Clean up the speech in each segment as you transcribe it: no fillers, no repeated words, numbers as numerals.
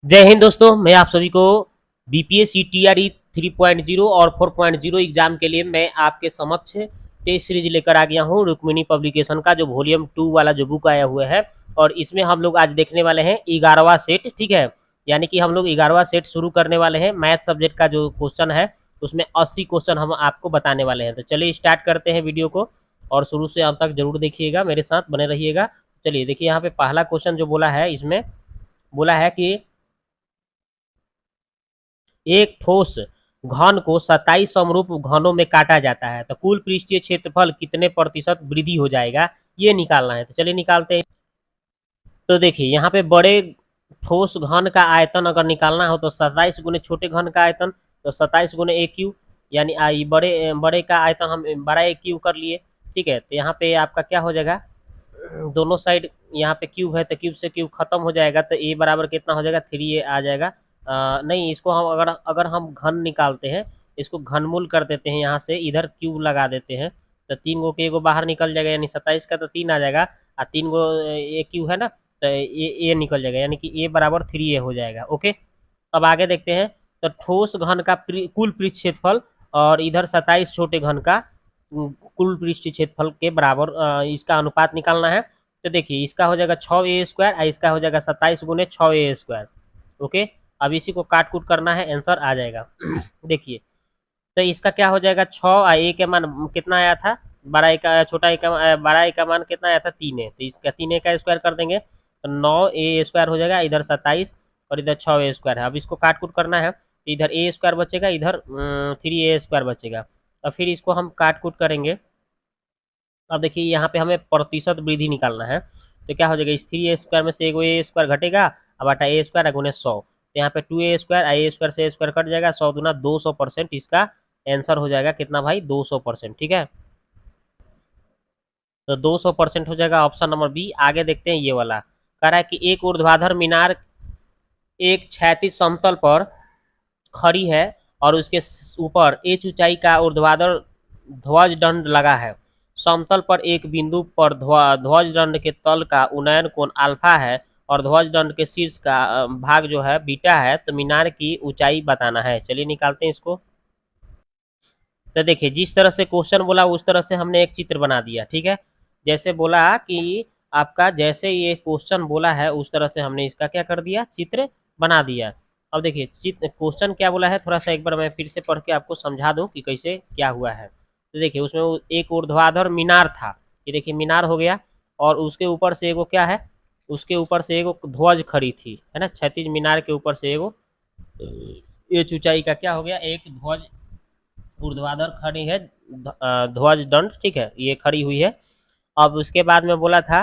जय हिंद दोस्तों, मैं आप सभी को बीपीएससी टीआरई 3.0 और 4.0 एग्जाम के लिए मैं आपके समक्ष टेस्ट सीरीज लेकर आ गया हूं। रुक्मिणी पब्लिकेशन का जो वॉल्यूम 2 वाला जो बुक आया हुआ है, और इसमें हम लोग आज देखने वाले हैं 11वां सेट। ठीक है, यानी कि हम लोग 11वां सेट शुरू करने वाले हैं। मैथ सब्जेक्ट का जो क्वेश्चन है उसमें 80 क्वेश्चन हम आपको बताने वाले हैं। तो चलिए स्टार्ट करते हैं वीडियो को, और शुरू से अंत तक जरूर देखिएगा, मेरे साथ बने रहिएगा। चलिए देखिए, यहाँ पे पहला क्वेश्चन जो बोला है, इसमें बोला है कि एक ठोस घन को 27 समरूप घनों में काटा जाता है तो कुल पृष्ठीय क्षेत्रफल कितने प्रतिशत वृद्धि हो जाएगा, ये निकालना है। तो चलिए निकालते हैं। तो देखिए यहाँ पे बड़े ठोस घन का आयतन अगर निकालना हो तो 27 गुने छोटे घन का आयतन, तो 27 गुने ए क्यू, यानी बड़े बड़े का आयतन हम बड़ा ए क्यू कर लिए। ठीक है, तो यहाँ पे आपका क्या हो जाएगा, दोनों साइड यहाँ पे क्यूब है तो क्यूब से क्यूब खत्म हो जाएगा, तो ए बराबर कितना हो जाएगा, 3a आ जाएगा। नहीं, इसको हम अगर अगर हम घन निकालते हैं, इसको घनमूल कर देते हैं, यहाँ से इधर क्यूब लगा देते हैं, तो 3 गो के एगो बाहर निकल जाएगा, यानी 27 का तो 3 आ जाएगा, और 3 गो ए क्यूब है ना, तो ए निकल जाएगा, यानी कि ए बराबर 3a हो जाएगा। ओके, अब आगे देखते हैं। तो ठोस घन का कुल पृष्ठ क्षेत्रफल और इधर 27 छोटे घन का कुल पृष्ठ क्षेत्रफल के बराबर इसका अनुपात निकालना है। तो देखिए इसका हो जाएगा 6a² और इसका हो जाएगा 27 गुने 6a²। ओके, अब इसी को काट कूट करना है, आंसर आ जाएगा। देखिए, तो इसका क्या हो जाएगा, 6 और ए के मान कितना आया था, बड़ा ए का छोटा ए का बड़ा ए का मान कितना आया था, 3a, तो इसका 3a का स्क्वायर कर देंगे तो 9a² हो जाएगा, इधर 27 और इधर 6a² है। अब इसको काट कूट करना है, तो इधर a² बचेगा, इधर 3a² बचेगा। और फिर इसको हम काट कूट करेंगे। अब देखिए यहाँ पे हमें प्रतिशत वृद्धि निकालना है, तो क्या हो जाएगा, इस 3a² में से एगो a² घटेगा, अब बटा a² गुने 100, तो यहाँ पे 2a² a² से a² कट जाएगा, 100 दूना 200%, इसका आंसर हो जाएगा कितना भाई, 200%। ठीक है, तो 200% हो जाएगा ऑप्शन नंबर बी। आगे देखते हैं, ये वाला कह रहा है कि एक ऊर्ध्वाधर मीनार एक क्षैतिज समतल पर खड़ी है और उसके ऊपर एच ऊंचाई का ऊर्ध्वाधर ध्वज दंड लगा है। समतल पर एक बिंदु पर ध्वज दंड के तल का उन्नयन कोण अल्फा है और ध्वज दंड के शीर्ष का भाग जो है बीटा है, तो मीनार की ऊंचाई बताना है। चलिए निकालते हैं इसको। तो देखिए जिस तरह से क्वेश्चन बोला उस तरह से हमने एक चित्र बना दिया। ठीक है, जैसे बोला कि आपका जैसे ये क्वेश्चन बोला है उस तरह से हमने इसका क्या कर दिया, चित्र बना दिया। अब देखिए चित्र क्वेश्चन क्या बोला है, थोड़ा सा एक बार मैं फिर से पढ़ के आपको समझा दूं कि कैसे क्या हुआ है। तो देखिए उसमें एक ऊर्ध्वाधर मीनार था, ये देखिए मीनार हो गया, और उसके ऊपर से एगो क्या है, उसके ऊपर से एगो ध्वज खड़ी थी, है ना, क्षैतिज मीनार के ऊपर से एगो एच ऊंचाई का क्या हो गया, एक ध्वज ऊर्ध्वाधर खड़ी है, ध्वज दंड। ठीक है, ये खड़ी हुई है। अब उसके बाद में बोला था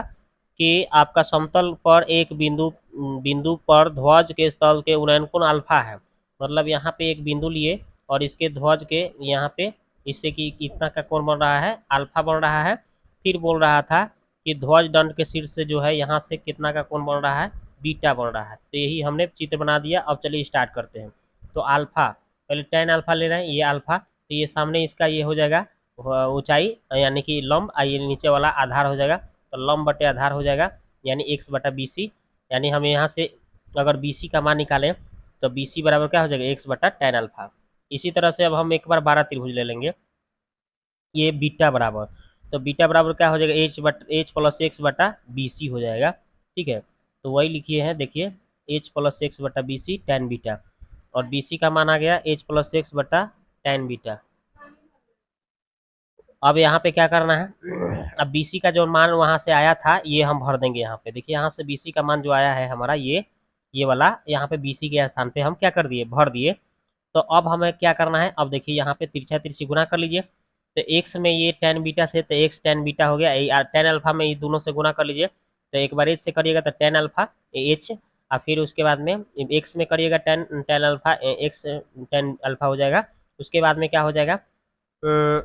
कि आपका समतल पर एक बिंदु बिंदु पर ध्वज के स्थल के उन्नयन कोण अल्फा है, मतलब यहाँ पे एक बिंदु लिए और इसके ध्वज के यहाँ पे इससे कि कितना का कोण बन रहा है, अल्फा बन रहा है। फिर बोल रहा था कि ध्वज दंड के शीर्ष से जो है यहाँ से कितना का कोण बन रहा है, बीटा बन रहा है। तो यही हमने चित्र बना दिया। अब चलिए स्टार्ट करते हैं। तो अल्फा पहले tan अल्फा ले रहे हैं, ये अल्फा, तो ये सामने इसका ये हो जाएगा ऊंचाई, यानी कि लंब, ये नीचे वाला आधार हो जाएगा, तो लंब बटे आधार हो जाएगा, यानी x बटा बी सी। यानी हम यहाँ से अगर बी सी का मान निकालें तो बी सी बराबर क्या हो जाएगा, x बटा tan अल्फा। इसी तरह से अब हम एक बार 12 त्रिभुज ले लेंगे, ये बीटा बराबर, तो बीटा बराबर क्या हो जाएगा, एच प्लस एक्स बटा बी सी हो जाएगा। ठीक है, तो वही लिखिए हैं, देखिए एच प्लस एक्स बटा बी सी टेन बीटा, और बी सी का मान आ गया एच प्लस एक्स बटा टेन बीटा। अब यहाँ पे क्या करना है, अब BC का जो मान वहाँ से आया था ये हम भर देंगे यहाँ पे। देखिए यहाँ से BC का मान जो आया है हमारा, ये वाला यहाँ पे BC के स्थान पे हम क्या कर दिए, भर दिए। तो अब हमें क्या करना है, अब देखिए यहाँ पे तिरछा तिरछी गुना कर लीजिए, तो x में ये टेन बीटा से, तो x टेन बीटा हो गया, टेन अल्फा में ये दोनों से गुना कर लीजिए, तो एक बार h से करिएगा तो टेन अल्फा h, और फिर उसके बाद में x में करिएगा ten tan alpha x ten alpha हो जाएगा। उसके बाद में क्या हो जाएगा,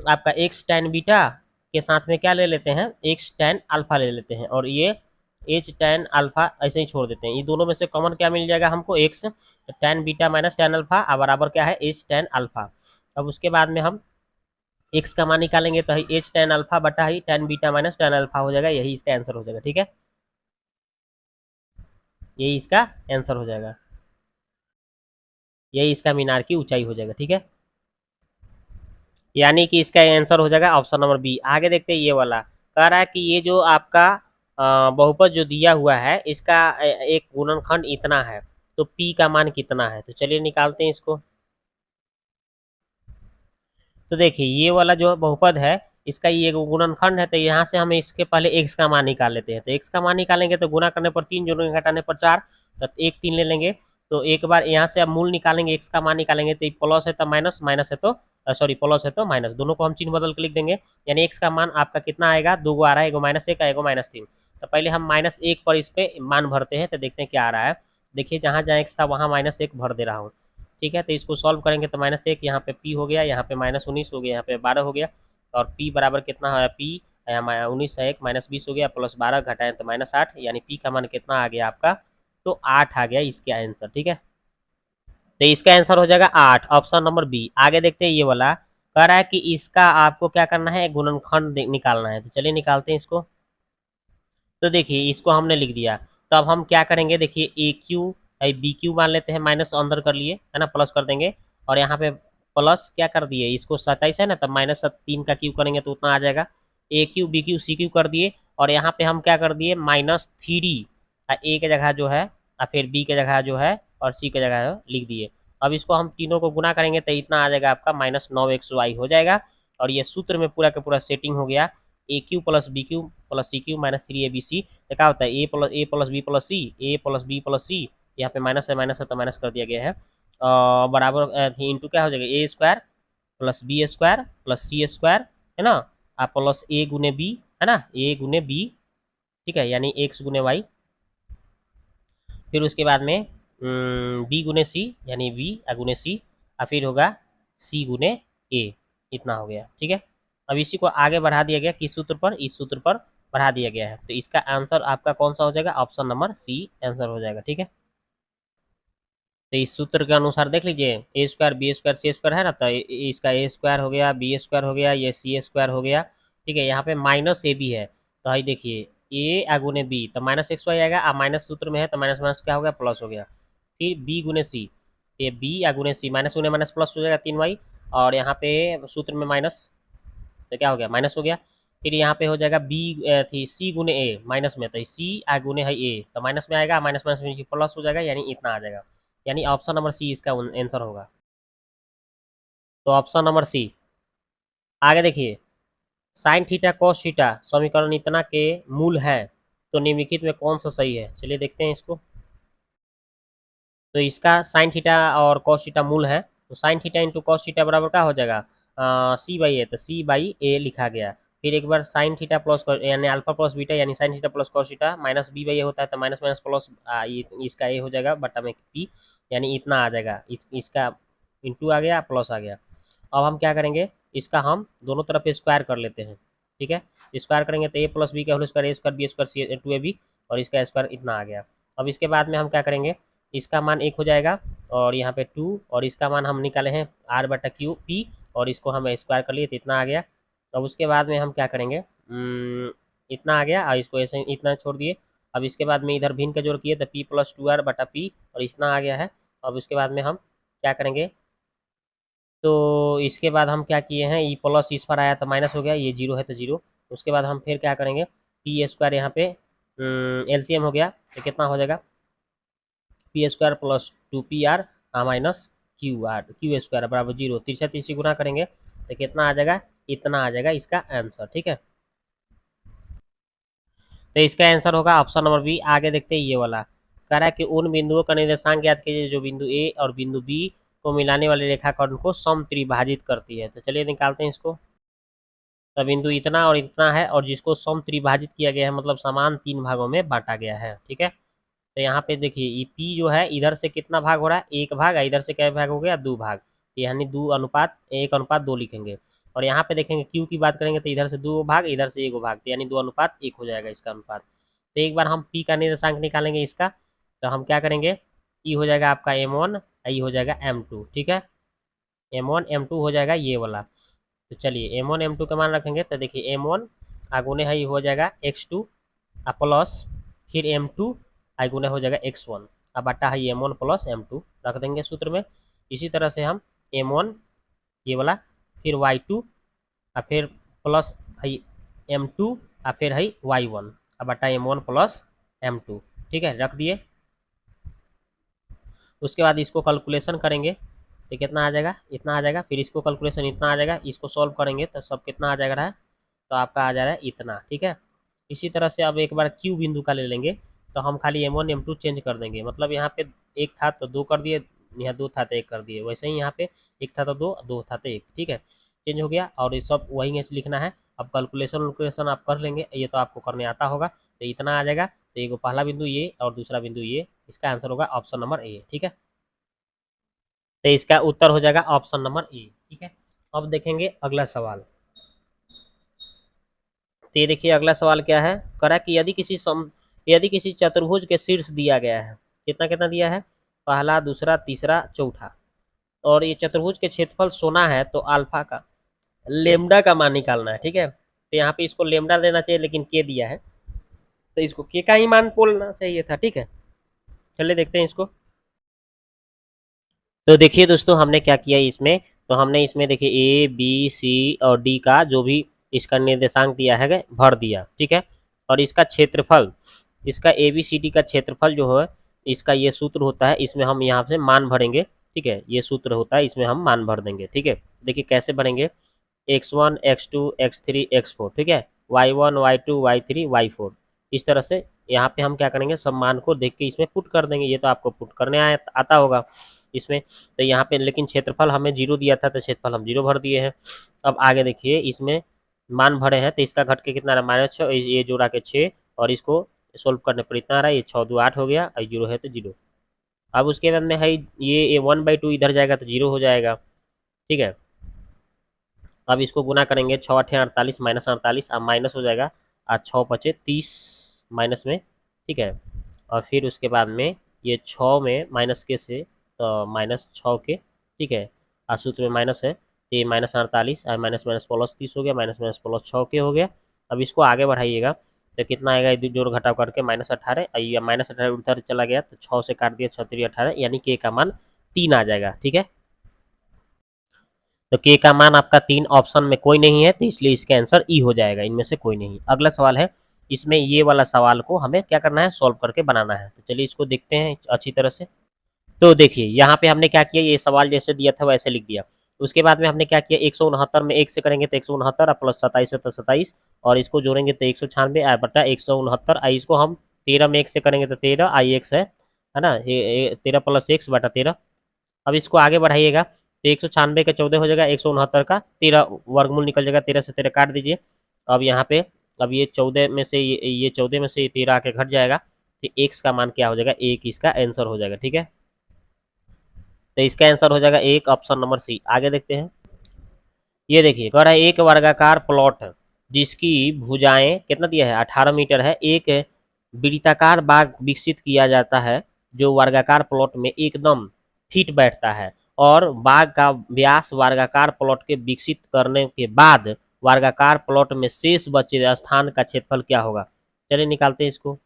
आपका एक्स टेन बीटा के साथ में क्या ले लेते हैं, एक्स टेन अल्फा ले लेते हैं, और ये एच टेन अल्फा ऐसे ही छोड़ देते हैं। ये दोनों में से कॉमन क्या मिल जाएगा हमको, x ten beta minus ten alpha बराबर क्या है, एच टेन अल्फा। अब उसके बाद में हम एक्स का मान निकालेंगे तो एच टेन अल्फा बटा H ten beta minus ten alpha हो जाएगा, यही इसका आंसर हो जाएगा। ठीक है, यही इसका आंसर हो जाएगा। यही इसका मीनार की ऊंचाई हो जाएगा। ठीक है, यानी कि इसका आंसर हो जाएगा ऑप्शन नंबर बी। आगे देखते हैं ये वाला, कह रहा है कि ये जो आपका बहुपद जो दिया हुआ है इसका एक गुणनखंड इतना है, तो पी का मान कितना है। तो चलिए निकालते हैं इसको। तो देखिए ये वाला जो बहुपद है इसका ये गुणनखंड है, तो यहाँ से हम इसके पहले एक्स का मान निकाल लेते हैं। तो एक्स का मान निकालेंगे तो गुना करने पर 3, जोड़ने घटाने पर 4, तो एक 3 ले लेंगे। तो एक बार यहाँ से अब मूल निकालेंगे, एक्स का मान निकालेंगे, तो प्लस है तो माइनस, माइनस है तो सॉरी प्लस है तो माइनस, दोनों को हम चिन्ह बदल के लिख देंगे। यानी एक्स का मान आपका कितना आएगा, 2 गो आ रहा है, एगो -1 एगो -3। तो पहले हम -1 पर इस पे मान भरते हैं, तो देखते हैं क्या आ रहा है। देखिए जहाँ जहाँ एक्स था वहाँ -1 भर दे रहा हूँ। ठीक है, तो इसको सॉल्व करेंगे तो -1 यहाँ पे पी हो गया, यहाँ पे -19 हो गया, यहाँ पे 12 हो गया, और पी बराबर कितना है, पी यहाँ 19 है, एक -20 हो गया, प्लस 12 घटाएं तो -8, यानी पी का मान कितना आ गया आपका, तो 8 आ गया इसका आंसर। ठीक है, तो इसका आंसर हो जाएगा 8, ऑप्शन नंबर बी। आगे देखते हैं ये वाला, कह रहा है कि इसका आपको क्या करना है, गुणनखंड निकालना है। तो चलिए निकालते हैं इसको। तो देखिए इसको हमने लिख दिया, तो अब हम क्या करेंगे, देखिए ए क्यू बी क्यू मान लेते हैं, माइनस अंदर कर लिए है ना, प्लस कर देंगे, और यहाँ पे प्लस क्या कर दिए, इसको 27 है ना, तब -3 का क्यू करेंगे तो उतना आ जाएगा। A cube B cube C cube कर दिए, और यहाँ पे हम क्या कर दिए, -3 ए के जगह जो है, और फिर बी के जगह जो है, और सी के जगह लिख दिए। अब इसको हम तीनों को गुना करेंगे तो इतना आ जाएगा आपका -9xy हो जाएगा, और ये सूत्र में पूरा का पूरा सेटिंग हो गया। A cube plus B cube plus C cube -3abc, तो क्या होता है A plus B plus C, A plus B plus C, यहाँ पे माइनस है तो माइनस कर दिया गया है, बराबर इंटू क्या हो जाएगा, A square plus B square plus C square, है ना, आप प्लस ए गुने बी, है ना, ए गुने बी, ठीक है, यानी एक्स गुने वाई, फिर उसके बाद में बी गुने सी, यानी बी गुने सी, और फिर होगा सी गुने ए, इतना हो गया। ठीक है, अब इसी को आगे बढ़ा दिया गया किस सूत्र पर, इस सूत्र पर बढ़ा दिया गया है, तो इसका आंसर आपका कौन सा हो जाएगा, ऑप्शन नंबर सी आंसर हो जाएगा। ठीक है, तो इस सूत्र के अनुसार देख लीजिए, ए स्क्वायर बी स्क्वायर सी स्क्वायर है ना, तो इसका ए स्क्वायर हो गया, बी स्क्वायर हो गया, ये सी स्क्वायर हो गया। ठीक है, यहाँ पे माइनस ए भी है, तो भाई देखिए ए गुने बी तो -xy आएगा, अब माइनस सूत्र में है तो माइनस माइनस क्या हो गया, प्लस हो गया। फिर बी गुने सी, ये बी गुने सी, माइनस गुने माइनस प्लस हो जाएगा 3y, और यहाँ पे सूत्र में माइनस, तो क्या हो गया, माइनस हो गया। फिर यहाँ पे हो जाएगा बी थी सी गुने ए, माइनस में तो सी गुने है ए, तो माइनस में आएगा, माइनस माइनस में प्लस हो जाएगा, यानी इतना आ जाएगा, यानी ऑप्शन नंबर सी इसका आंसर होगा। तो ऑप्शन नंबर सी। आगे देखिए, साइन थीटा कॉस थीटा समीकरण इतना के मूल है, तो निम्नलिखित में कौन सा सही है। चलिए देखते हैं इसको। तो इसका साइन थीटा और कॉस थीटा मूल है, तो sine theta into cos theta बराबर क्या हो जाएगा, सी बाई ए, तो सी बाई ए लिखा गया। फिर एक बार साइन थीटा प्लस यानी अल्फा प्लस बीटा, यानी sine theta plus cos theta minus B by A होता है, तो माइनस माइनस प्लस इसका ए हो जाएगा बटा में पी, यानी इतना आ जाएगा, इसका इंटू आ गया प्लस आ गया। अब हम क्या करेंगे, इसका हम दोनों तरफ स्क्वायर कर लेते हैं। ठीक है, स्क्वायर करेंगे तो ए प्लस बी का होल स्क्वायर, ए स्क्वायर बी स्क्वायर सी 2ab, और इसका स्क्वायर इतना आ गया। अब इसके बाद में हम क्या करेंगे, इसका मान 1 हो जाएगा, और यहाँ पे 2, और इसका मान हम निकाले हैं r बटा क्यू पी, और इसको हम स्क्वायर कर लिए तो इतना आ गया। अब उसके बाद में हम क्या करेंगे, इतना आ गया, और इसको ऐसे इतना छोड़ दिए। अब इसके बाद में इधर भिन्न का जोड़ किए तो p प्लस 2r बटा पी, और इतना आ गया है। अब उसके बाद में हम क्या करेंगे, तो इसके बाद हम क्या किए हैं, ई प्लस इस पर आया तो माइनस हो गया, ये जीरो है तो जीरो। उसके बाद हम फिर क्या करेंगे, पी स्क्वायर यहाँ पे एलसीएम हो गया, तो कितना हो जाएगा, P square plus 2pr minus Q square बराबर जीरो, तिरछा तिरछी गुना करेंगे तो कितना आ जाएगा, इतना आ जाएगा इसका आंसर। ठीक है, तो इसका आंसर होगा ऑप्शन नंबर बी। आगे देखते हैं ये वाला, कह रहा है कि उन बिंदुओं का निर्देशांक ज्ञात कीजिए जो बिंदु ए और बिंदु बी को मिलाने वाले रेखाखंड को समत्रिभाजित करती है। तो चलिए निकालते हैं इसको। तो बिंदु इतना और इतना है, और जिसको समत्रिभाजित किया गया है, मतलब समान 3 भागों में बांटा गया है। ठीक है, तो यहाँ पे देखिए ये पी जो है इधर से कितना भाग हो रहा है, 1 भाग, इधर से क्या भाग हो गया, 2 भाग, यानी 2:1:2 लिखेंगे। और यहाँ पे देखेंगे क्यू की बात करेंगे तो इधर से 2 भाग, इधर से 1 भाग, तो यानी 2:1 हो जाएगा इसका अनुपात। तो एक बार हम पी का निर्देशांक निकालेंगे इसका, तो हम क्या करेंगे, ई हो जाएगा आपका m1, ई हो जाएगा m2। ठीक है, m1 m2 हो जाएगा ये वाला। तो चलिए m1 m2 का मान रखेंगे, तो देखिए m1 आगुने है, ये हो जाएगा x2 प्लस, फिर m2 आगुने हो जाएगा x1, अब बटा है m1 प्लस m2 रख देंगे सूत्र में। इसी तरह से हम m1 ये वाला, फिर y2 और फिर प्लस है m2 और फिर है y1 अब बटा m1 प्लस m2, ठीक है, रख दिए। उसके बाद इसको कैलकुलेशन करेंगे तो कितना आ जाएगा, इतना आ जाएगा, फिर इसको कैलकुलेशन इतना आ जाएगा, इसको सॉल्व करेंगे तो सब कितना आ जाएगा, तो आपका आ जा रहा है इतना, ठीक है। इसी तरह से अब एक बार क्यू बिंदु का ले लेंगे, तो हम खाली m1 m2 चेंज कर देंगे, मतलब यहाँ पे एक था तो दो कर दिए, यहाँ दो था तो एक कर दिए, वैसे ही यहाँ पे एक था तो दो, दो था तो एक, ठीक है, चेंज हो गया। और ये सब वही लिखना है। अब कैलकुलेशन आप कर लेंगे, ये तो आपको करने आता होगा, तो इतना आ जाएगा। तो एक पहला बिंदु ये और दूसरा बिंदु ये, इसका आंसर होगा ऑप्शन नंबर ए, ठीक है। तो इसका उत्तर हो जाएगा ऑप्शन नंबर ए, ठीक है। अब देखेंगे अगला सवाल। तो ये देखिए अगला सवाल क्या है, करा कि यदि किसी चतुर्भुज के शीर्ष दिया गया है, कितना कितना दिया है, पहला दूसरा तीसरा चौथा, और ये चतुर्भुज के क्षेत्रफल सोना है, तो अल्फा का लेमडा का मान निकालना है, ठीक है। तो यहाँ पे इसको लेमडा लेना चाहिए, लेकिन के दिया है तो इसको के का ही मान बोलना चाहिए था, ठीक है। चलिए देखते हैं इसको। तो देखिए दोस्तों हमने क्या किया इसमें, तो हमने इसमें देखिए ए बी सी और डी का जो भी इसका निर्देशांक दिया है भर दिया, ठीक है। और इसका क्षेत्रफल, इसका ए बी सी डी का क्षेत्रफल जो है, इसका ये सूत्र होता है, इसमें हम यहाँ से मान भरेंगे, ठीक है, ये सूत्र होता है, इसमें हम मान भर देंगे, ठीक है। देखिए कैसे भरेंगे, x1 x2 x3 x4, ठीक है, y1 y2 y3 y4, इस तरह से यहाँ पे हम क्या करेंगे, सब मान को देख के इसमें पुट कर देंगे। ये तो आपको पुट करने आता होगा इसमें। तो यहाँ पे लेकिन क्षेत्रफल हमें जीरो दिया था, तो क्षेत्रफल हम जीरो भर दिए हैं। अब आगे देखिए इसमें मान भरे हैं, तो इसका घट के कितना रहा, -6, ये जोड़ा के 6, और इसको सोल्व करने पर इतना रहा, ये 6 2 8 हो गया, और जीरो है तो जीरो। अब उसके बाद में है ये 1/2 इधर जाएगा तो जीरो हो जाएगा, ठीक है। अब इसको गुना करेंगे, 6 8 48 -48, अब माइनस हो जाएगा, और 6 बचे 30 माइनस में, ठीक है। और फिर उसके बाद में ये 6 में माइनस के से, तो -6 के, ठीक है, और सूत्र में माइनस है, तो ये -48 और माइनस माइनस प्लस 30 हो गया, माइनस माइनस प्लस 6 के हो गया। अब इसको आगे बढ़ाइएगा तो कितना आएगा, इधर जोड़ घटाव करके -18, या -18 उधर चला गया तो 6 से काट दिया, 6 3 18, यानी के का मान 3 आ जाएगा, ठीक है। तो के का मान आपका 3 ऑप्शन में कोई नहीं है, तो इसलिए इसका आंसर ई हो जाएगा, इनमें से कोई नहीं। अगला सवाल है, इसमें ये वाला सवाल को हमें क्या करना है, सॉल्व करके बनाना है। तो चलिए इसको देखते हैं अच्छी तरह से। तो देखिए यहाँ पे हमने क्या किया, ये सवाल जैसे दिया था वैसे लिख दिया। उसके बाद में हमने क्या किया, 169 में 1 से करेंगे तो 169, और प्लस 27 है तो 27, और इसको जोड़ेंगे तो 196 बटा 169, आई इसको हम 13 में 1 से करेंगे तो 13 आई एक्स है ना, ये 13 प्लस एक्स बटा 13। अब इसको आगे बढ़ाइएगा तो 196 का 14 हो जाएगा, 169 का 13 वर्गमूल निकल जाएगा, 13 से 13 काट दीजिए। अब यहाँ पे अब ये 14 में से ये 14 में से ये 13 आके घट जाएगा, तो एक्स का मान क्या हो जाएगा, एक इसका आंसर हो जाएगा, ठीक है। तो इसका आंसर हो जाएगा एक, ऑप्शन नंबर सी। आगे देखते हैं। ये देखिए कह रहा है एक वर्गाकार प्लॉट जिसकी भुजाएं कितना दिया है, 18 मीटर है, एक वृत्ताकार बाग विकसित किया जाता है जो वर्गाकार प्लॉट में एकदम फिट बैठता है, और बाग का व्यास वर्गाकार प्लॉट के विकसित करने के बाद वर्गाकार प्लॉट में शेष बचे स्थान का क्षेत्रफल क्या होगा। चलिए निकालते हैं इसको।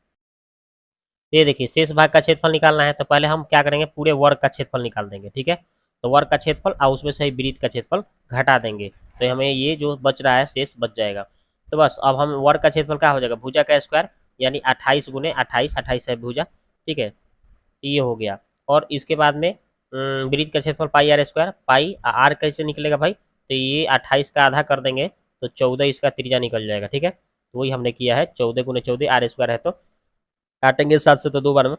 ये देखिए शेष भाग का क्षेत्रफल निकालना है, तो पहले हम क्या करेंगे, पूरे वर्ग का क्षेत्रफल निकाल देंगे, ठीक है। तो वर्ग का क्षेत्रफल और उसमें से वृत्त का क्षेत्रफल घटा देंगे, तो हमें ये जो बच रहा है शेष बच जाएगा। तो बस अब हम वर्ग का क्षेत्रफल क्या हो जाएगा, भुजा का स्क्वायर, यानी 28 गुने 28, 28 है भुजा, ठीक है, ये हो गया। और इसके बाद में वृत्त का क्षेत्रफल पाई आर स्क्वायर, पाई आर कैसे निकलेगा भाई, तो ये 28 का आधा कर देंगे तो 14 इसका त्रिज्या निकल जाएगा, ठीक है। तो वही हमने किया है, 14 गुने 14 आर स्क्वायर है, तो काटेंगे 7 से तो 2 बार में,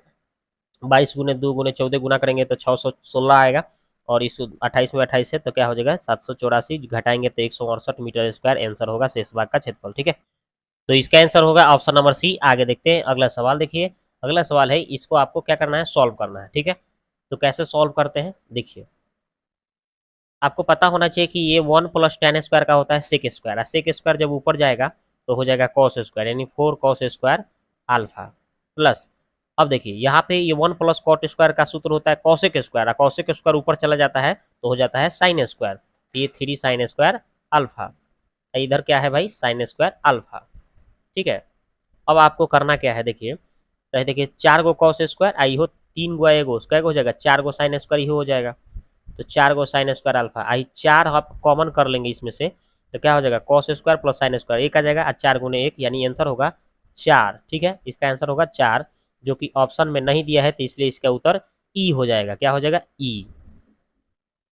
22 गुने 2 गुने 14 गुना करेंगे तो 616 आएगा, और इस 28 में 28 है तो क्या हो जाएगा 784, घटाएंगे तो 168 मीटर स्क्वायर आंसर होगा शेष भाग का क्षेत्रफल, ठीक है। तो इसका आंसर होगा ऑप्शन नंबर सी। आगे देखते हैं अगला सवाल। देखिए अगला सवाल है, इसको आपको क्या करना है, सॉल्व करना है, ठीक है। तो कैसे सॉल्व करते हैं, देखिए आपको पता होना चाहिए कि ये 1 + tan स्क्वायर का होता है सेक स्क्वायर, सेक स्क्वायर जब ऊपर जाएगा तो हो जाएगा कॉस स्क्वायर, यानी 4 cos स्क्वायर अल्फा प्लस। अब देखिए यहाँ पे ये 1 + cot स्क्वायर का सूत्र होता है कॉसेक स्क्वायर, कॉसेक स्क्वायर ऊपर चला जाता है तो हो जाता है साइन स्क्वायर, ये 3 sin स्क्वायर अल्फा, इधर क्या है भाई, साइन स्क्वायर अल्फा, ठीक है। अब आपको करना क्या है, देखिए तो देखिए 4 गो कॉस स्क्वायर आई हो, 3 गो एगो क्या हो जाएगा, 4 गो साइन स्क्वायर ही हो जाएगा। तो 4 गो साइन स्क्वायर अल्फा, आई 4 आप कॉमन कर लेंगे इसमें से, तो क्या हो जाएगा cos square plus sine square, एक आ जाएगा और 4 गुने 1 यानी आंसर होगा 4। ठीक है, इसका आंसर होगा 4, जो कि ऑप्शन में नहीं दिया है, तो इसलिए इसका उत्तर ई हो जाएगा। क्या हो जाएगा ई।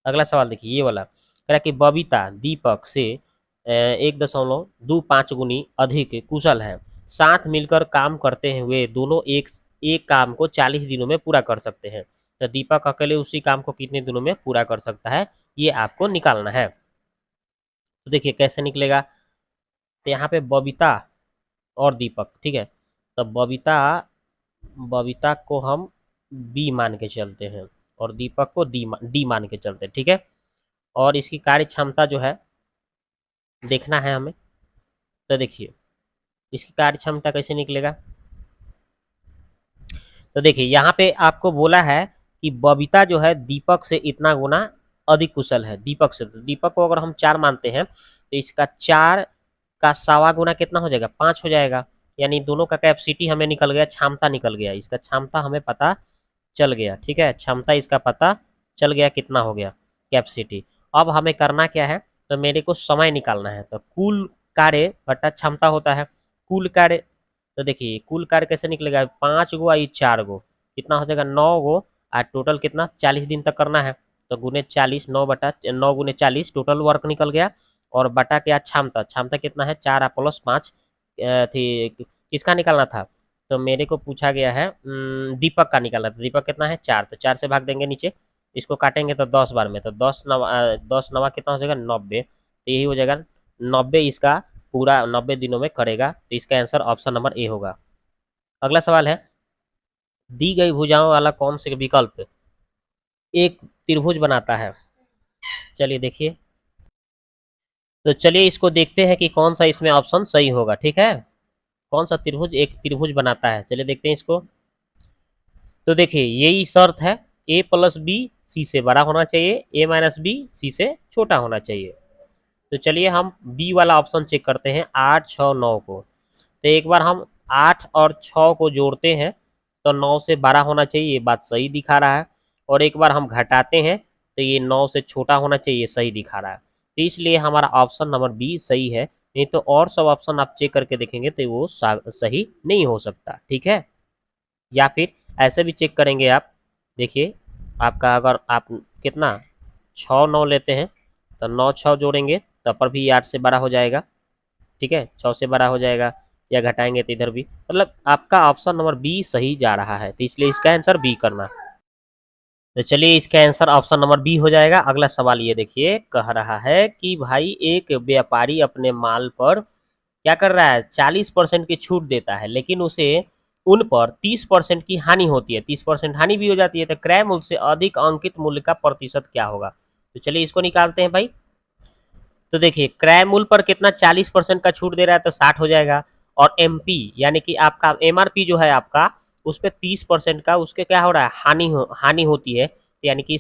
अगला सवाल देखिए ये वाला, कह रहा है कि बबीता दीपक से 1.25 गुनी अधिक कुशल है, साथ मिलकर काम करते हुए दोनों एक एक काम को 40 दिनों में पूरा कर सकते हैं, तो दीपक अकेले उसी काम को कितने दिनों में पूरा कर सकता है, ये आपको निकालना है। तो देखिए कैसे निकलेगा, तो यहाँ पे बबीता और दीपक, ठीक है, तो बबीता बबीता को हम बी मान के चलते हैं और दीपक को डी मान के चलते हैं, ठीक है। और इसकी कार्य क्षमता जो है देखना है हमें, तो देखिए इसकी कार्य क्षमता कैसे निकलेगा, तो देखिए यहाँ पे आपको बोला है कि बबीता जो है दीपक से इतना गुना अधिक कुशल है, दीपक से, तो दीपक को अगर हम 4 मानते हैं तो इसका 4 का सवा गुना कितना हो जाएगा 5 हो जाएगा, यानी दोनों का कैपेसिटी हमें निकल गया, क्षमता निकल गया, इसका क्षमता हमें पता चल गया। ठीक है, क्षमता इसका पता चल गया कितना हो गया कैपेसिटी। अब हमें करना क्या है, तो मेरे को समय निकालना है, तो कुल कार्य बटा क्षमता होता है, कुल कार्य, तो देखिए कुल कार्य कैसे निकलेगा 5 गो आई 4 गो कितना हो जाएगा 9 गो, और टोटल कितना 40 दिन तक करना है, तो गुने 40 9 गुने 40 टोटल वर्क निकल गया। और बटा क्या क्षमता, क्षमता कितना है 4 प्लस 5 थी, किसका निकालना था, तो मेरे को पूछा गया है दीपक का निकालना था, दीपक कितना है 4, तो 4 से भाग देंगे नीचे, इसको काटेंगे तो 10 बार में, तो 10 नवा कितना हो जाएगा 90, तो यही हो जाएगा 90, इसका पूरा 90 दिनों में करेगा, तो इसका आंसर ऑप्शन नंबर ए होगा। अगला सवाल है, दी गई भुजाओं वाला कौन से विकल्प एक त्रिभुज बनाता है, चलिए देखिए, तो चलिए इसको देखते हैं कि कौन सा इसमें ऑप्शन सही होगा। ठीक है, कौन सा त्रिभुज एक त्रिभुज बनाता है, चलिए देखते हैं इसको। तो देखिए यही शर्त है, ए प्लस बी सी से बड़ा होना चाहिए, ए माइनस बी सी से छोटा होना चाहिए। तो चलिए हम बी वाला ऑप्शन चेक करते हैं 8 6 9 को, तो एक बार हम 8 और 6 को जोड़ते हैं तो 9 से बड़ा होना चाहिए, ये बात सही दिखा रहा है, और एक बार हम घटाते हैं तो ये 9 से छोटा होना चाहिए, ये सही दिखा रहा है, तो इसलिए हमारा ऑप्शन नंबर बी सही है, नहीं तो और सब ऑप्शन आप चेक करके देखेंगे तो वो सही नहीं हो सकता। ठीक है, या फिर ऐसे भी चेक करेंगे आप, देखिए आपका अगर आप कितना 6 9 लेते हैं तो 9 6 जोड़ेंगे तब पर भी 8 से बड़ा हो जाएगा, ठीक है 6 से बड़ा हो जाएगा, या घटाएंगे तो इधर भी, मतलब आपका ऑप्शन नंबर बी सही जा रहा है, तो इसलिए इसका आंसर बी करना। तो चलिए इसका आंसर ऑप्शन नंबर बी हो जाएगा। अगला सवाल ये देखिए, कह रहा है कि भाई एक व्यापारी अपने माल पर क्या कर रहा है 40% की छूट देता है, लेकिन उसे उन पर 30% की हानि होती है, 30% हानि भी हो जाती है, तो क्रय मूल्य से अधिक अंकित मूल्य का प्रतिशत क्या होगा, तो चलिए इसको निकालते हैं भाई। तो देखिए क्रय मूल्य पर कितना 40% का छूट दे रहा है, तो 60 हो जाएगा, और एमपी यानी कि आपका एमआरपी जो है आपका उस पर 30% का उसके क्या हो रहा है हानि होती है, तो यानी कि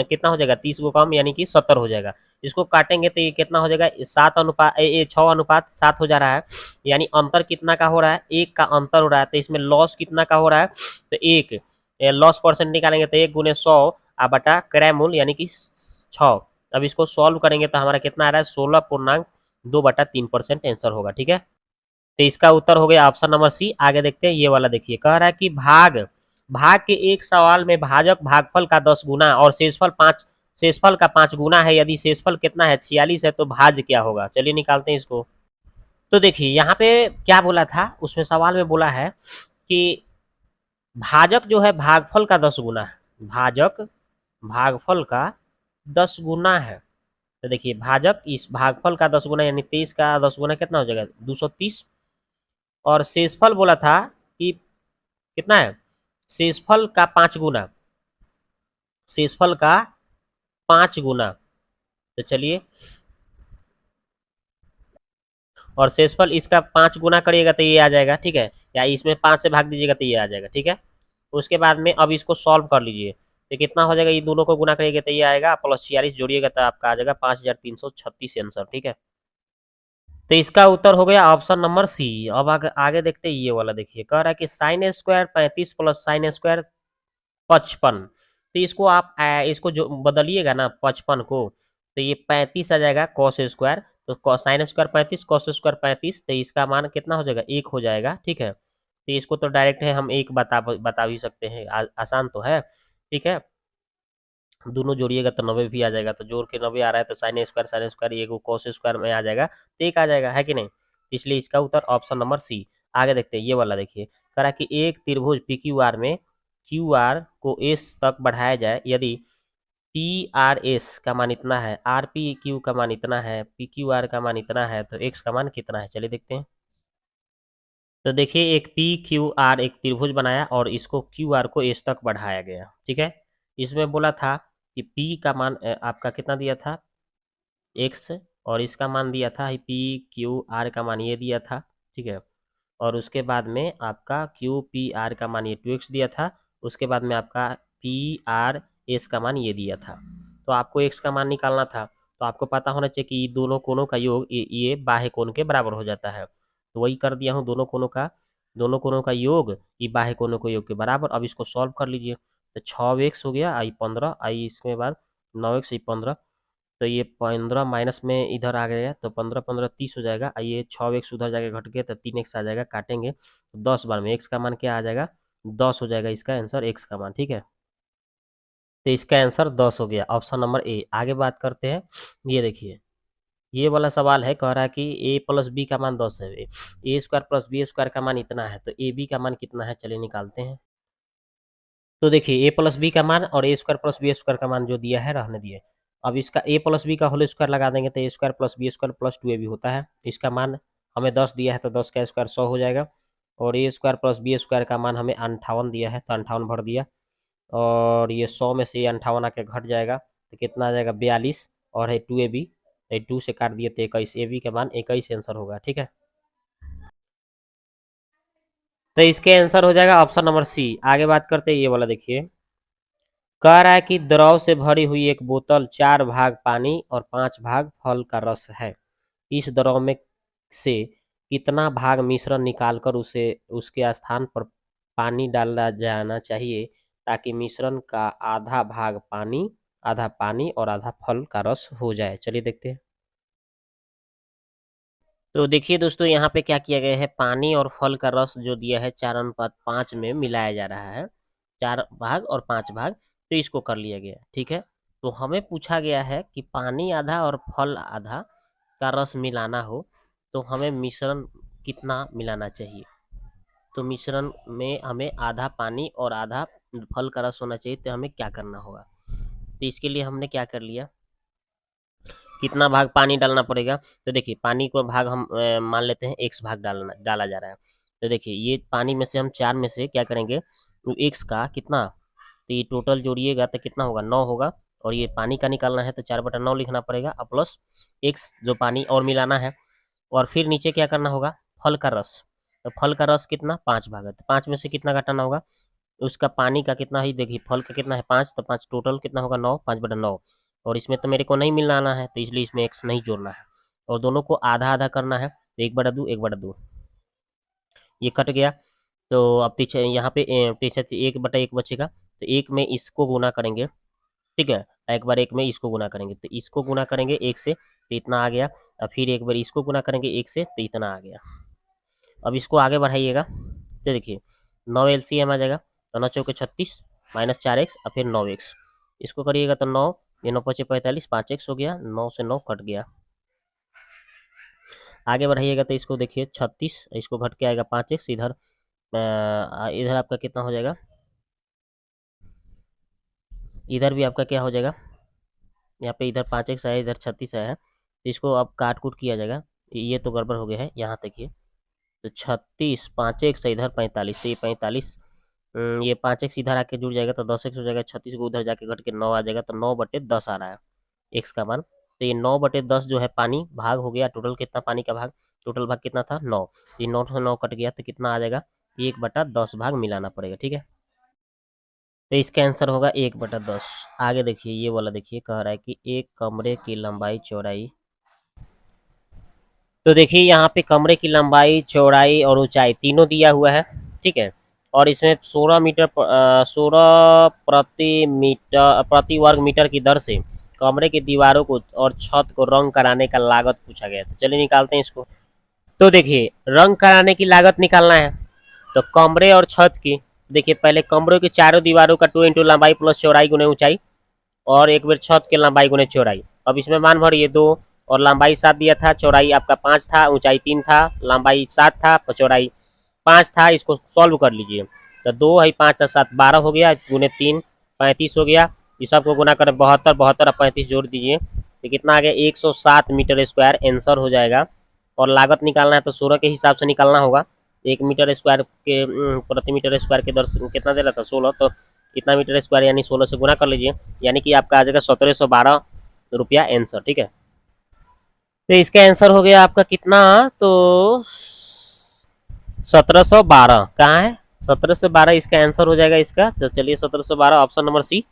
कितना हो जाएगा 30 को कम यानी कि 70 हो जाएगा, इसको काटेंगे तो ये कितना हो जाएगा 6:7 हो जा रहा है, यानी अंतर कितना का हो रहा है 1 का अंतर हो रहा है, तो इसमें लॉस कितना का हो रहा है, तो 1 लॉस परसेंट निकालेंगे तो 1 गुने 100 बटा क्रय मूल्य यानी कि 6, अब इसको सॉल्व करेंगे तो हमारा कितना आ रहा है 16.2/3% आंसर होगा। ठीक है, तो इसका उत्तर हो गया ऑप्शन नंबर सी। आगे देखते हैं ये वाला, देखिए कह रहा है कि भाग भाग के एक सवाल में भाजक भागफल का 10 गुना और शेषफल का 5 गुना है, यदि शेषफल कितना है 46 है तो भाज्य क्या होगा, चलिए निकालते हैं इसको। तो देखिए यहाँ पे क्या बोला था, उसमें सवाल में बोला है कि भाजक जो है भागफल का 10 गुना है, भाजक भागफल का 10 गुना है, तो देखिए भाजक इस भागफल का 10 गुना यानी 23 का 10 गुना कितना हो जाएगा 230, और शेषफल बोला था कि कितना है शेषफल का 5 गुना, शेषफल का 5 गुना, तो चलिए, और शेषफल इसका 5 गुना करिएगा तो ये आ जाएगा, ठीक है, या इसमें 5 से भाग दीजिएगा तो ये आ जाएगा। ठीक है, उसके बाद में अब इसको सॉल्व कर लीजिए, तो कितना हो जाएगा, ये दोनों को गुना करिएगा तो ये आएगा, प्लस 46 जोड़िएगा तो आपका आ जाएगा 5336 आंसर। ठीक है, तो इसका उत्तर हो गया ऑप्शन नंबर सी। अब आगे देखते हैं ये वाला, देखिए कह रहा है कि sine square 35 plus sine square 55 तो इसको आप इसको जो बदलिएगा ना 55 को, तो ये 35 आ जाएगा कॉस स्क्वायर। तो साइन स्क्वायर 35, कॉस स्क्वायर 35, तो इसका मान कितना हो जाएगा, 1 हो जाएगा। ठीक है, तो इसको तो डायरेक्ट है हम एक बता भी सकते हैं, आसान तो है। ठीक है, दोनों जोड़िएगा तो 90 भी आ जाएगा, तो जोड़ के 90 आ रहा है तो साइन स्क्वायर ये कॉस स्क्वायर में आ जाएगा, तो एक आ जाएगा, है कि नहीं। इसलिए इसका उत्तर ऑप्शन नंबर सी। आगे देखते हैं ये वाला, देखिए कह रहा कि एक त्रिभुज पी क्यू आर में क्यू आर को एस तक बढ़ाया जाए यदि पी आर एस का मान इतना है, आर पी क्यू का मान इतना है, पी क्यू आर का मान इतना है, तो एक्स का मान कितना है, चलिए देखते हैं। तो देखिए एक पी क्यू आर एक त्रिभुज बनाया और इसको क्यू आर को एस तक बढ़ाया गया। ठीक है, इसमें बोला था कि पी का मान आपका कितना दिया था, एक्स, और इसका मान दिया था पी क्यू आर का मान ये दिया था। ठीक है, और उसके बाद में आपका क्यू पी आर का मान ये 2x दिया था। उसके बाद में आपका पी आर एस का मान ये दिया था। तो आपको एक्स का मान निकालना था, तो आपको पता होना चाहिए कि दोनों कोणों का योग ये बाह्य कोण के बराबर हो जाता है। तो वही कर दिया हूँ, दोनों कोणों का योग ये बाह्य कोणों के योग के बराबर। अब इसको सॉल्व कर लीजिए, तो 6x हो गया, आई 15, आई इसके बाद 9x, 15, तो ये 15 माइनस में इधर आ गया, तो 15 15 30 हो जाएगा। ये 6x उधर जाके घट गया तो 3x आ जाएगा, काटेंगे तो 10 बार में x का मान क्या आ जाएगा, 10 हो जाएगा इसका आंसर, x का मान। ठीक है, तो इसका आंसर 10 हो गया, ऑप्शन नंबर ए। आगे बात करते हैं, ये देखिए ये वाला सवाल है, कह रहा है कि ए प्लस बी का मान 10 है, ए स्क्वायर प्लस बी स्क्वायर का मान इतना है, तो ए बी का मान कितना है, चलिए निकालते हैं। तो देखिए ए प्लस बी का मान और A square plus B square का मान जो दिया है रहने दिए। अब इसका ए प्लस बी का होल स्क्वायर लगा देंगे तो A square plus B square plus 2 A B होता है। इसका मान हमें 10 दिया है तो 10 का स्क्वायर 100 हो जाएगा, और A square plus B square का मान हमें 58 दिया है तो 58 भर दिया, और ये 100 में से ये 58 आके घट जाएगा तो कितना आ जाएगा, 42, और है 2 ए बी, 2 से काट दिए तो 21, ए बी का मान 21 आंसर होगा। ठीक है, तो इसके आंसर हो जाएगा ऑप्शन नंबर सी। आगे बात करते हैं ये वाला, देखिए कह रहा है कि द्रव से भरी हुई एक बोतल 4 भाग पानी और 5 भाग फल का रस है। इस द्रव में से कितना भाग मिश्रण निकालकर उसे उसके स्थान पर पानी डाला जाना चाहिए ताकि मिश्रण का आधा पानी और आधा फल का रस हो जाए, चलिए देखते हैं। तो देखिए दोस्तों यहाँ पे क्या किया गया है, पानी और फल का रस जो दिया है 4:5 में मिलाया जा रहा है, 4 भाग और 5 भाग, तो इसको कर लिया गया। ठीक है, तो हमें पूछा गया है कि पानी आधा और फल आधा का रस मिलाना हो तो हमें मिश्रण कितना मिलाना चाहिए। तो मिश्रण में हमें आधा पानी और आधा फल का रस होना चाहिए, तो हमें क्या करना होगा। तो इसके लिए हमने क्या कर लिया, कितना भाग पानी डालना पड़ेगा। तो देखिए पानी को भाग हम मान लेते हैं x भाग डाला जा रहा है। तो देखिए ये पानी में से हम 4 में से क्या करेंगे, तो x का कितना, तो ये टोटल जोड़िएगा तो कितना होगा, 9 होगा, और ये पानी का निकालना है तो 4/9 लिखना पड़ेगा, और प्लस x जो पानी और मिलाना है, और फिर नीचे क्या करना होगा, फल का रस। तो फल का रस कितना, 5 भाग है, तो 5 में से कितना घटाना होगा, उसका पानी का कितना ही, देखिए फल का कितना है 5, तो 5 टोटल कितना होगा 9, 5/9, और इसमें तो मेरे को नहीं मिलाना है तो इसलिए इसमें एक्स नहीं जोड़ना है, और दोनों को आधा आधा करना है, तो 1/2 1/2 ये कट गया। तो अब पीछे यहाँ पे पीछे 1/1 बचेगा, तो एक में इसको गुना करेंगे। ठीक है, एक बार एक में इसको गुना करेंगे तो इसको गुना करेंगे एक से तो इतना आ गया, और फिर एक बार इसको गुना करेंगे एक से तो इतना आ गया। अब इसको आगे बढ़ाइएगा तो देखिए 9 एलसीएम आ जाएगा, तो 9 चौके 36 माइनस 4x और फिर 9x, इसको करिएगा तो 9, ये 9 पचे 45, 5x हो गया, 9 से 9 कट गया। आगे बढ़ाइएगा तो इसको देखिए 36, इसको घट के आएगा 5x, इधर आपका कितना हो जाएगा, इधर भी आपका क्या हो जाएगा, यहाँ पे इधर 5x आया, इधर 36 आया है, तो इसको अब काट कूट किया जाएगा, ये तो गड़बड़ हो गया है, यहाँ तक ये, तो 36 5x इधर 45, तो ये 45, ये 5x इधर आके जुड़ जाएगा तो 10x हो जाएगा, 36 को उधर जाके घट के 9 आ जाएगा, तो 9/10 आ रहा है x का मान। तो ये 9/10 जो है पानी भाग हो गया, टोटल कितना पानी का भाग, टोटल भाग कितना था 9, ये 9 से 9 कट गया तो कितना आ जाएगा, 1/10 भाग मिलाना पड़ेगा। ठीक है, तो इसका आंसर होगा 1/10। आगे देखिए ये वाला, देखिए कह रहा है कि एक कमरे की लंबाई चौड़ाई, तो देखिए यहाँ पे कमरे की लंबाई चौड़ाई और ऊंचाई तीनों दिया हुआ है। ठीक है, और इसमें 16 प्रति वर्ग मीटर की दर से कमरे की दीवारों को और छत को रंग कराने का लागत पूछा गया। तो चलिए निकालते हैं इसको। तो देखिए, रंग कराने की लागत निकालना है तो कमरे और छत की, देखिए पहले कमरों की चारों दीवारों का 2 इंटू लंबाई प्लस चौड़ाई गुने ऊंचाई, और एक बार छत के लंबाई गुने चौड़ाई। अब इसमें मान भरिए 2, और लंबाई 7 दिया था, चौड़ाई आपका 5 था, ऊंचाई 3 था, लंबाई 7 था, चौड़ाई 5 था। इसको सॉल्व कर लीजिए। तो 2 है 5 और 7 12 हो गया, गुने 3 35 हो गया। इस सबको गुना करें 72, 72 और 35 जोड़ दीजिए तो कितना आ गया 107 मीटर स्क्वायर आंसर हो जाएगा। और लागत निकालना है तो 16 के हिसाब से निकालना होगा। 1 मीटर स्क्वायर के प्रति मीटर स्क्वायर के दर कितना दे रहा था 16, तो इतना मीटर स्क्वायर यानी 16 से गुना कर लीजिए, यानी कि आपका आ जाएगा 1712 रुपया आंसर। ठीक है, तो इसका आंसर हो गया आपका कितना, तो 1712 कहाँ है, 1712 इसका आंसर हो जाएगा इसका। तो चलिए 1712 ऑप्शन नंबर सी।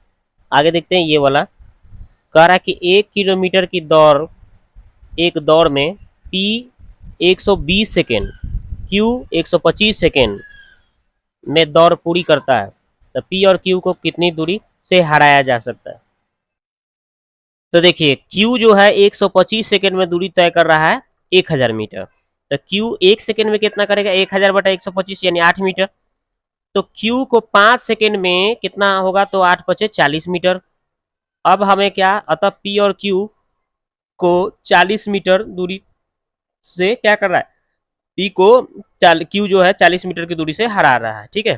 आगे देखते हैं ये वाला। कह रहा है कि 1 किलोमीटर की दौड़, एक दौड़ में पी 120 सेकेंड, क्यू 125 सेकेंड में दौड़ पूरी करता है, तो पी और क्यू को कितनी दूरी से हराया जा सकता है। तो देखिए क्यू जो है 125 सेकेंड में दूरी तय कर रहा है 1000 मीटर, तो क्यू 1 सेकेंड में कितना करेगा 1000 बटा 125 यानी 8 मीटर। तो क्यू को 5 सेकेंड में कितना होगा, तो 8 पचे 40 मीटर। अब हमें क्या, अतः पी और क्यू को 40 मीटर दूरी से क्या कर रहा है, पी को क्यू जो है 40 मीटर की दूरी से हरा रहा है। ठीक है,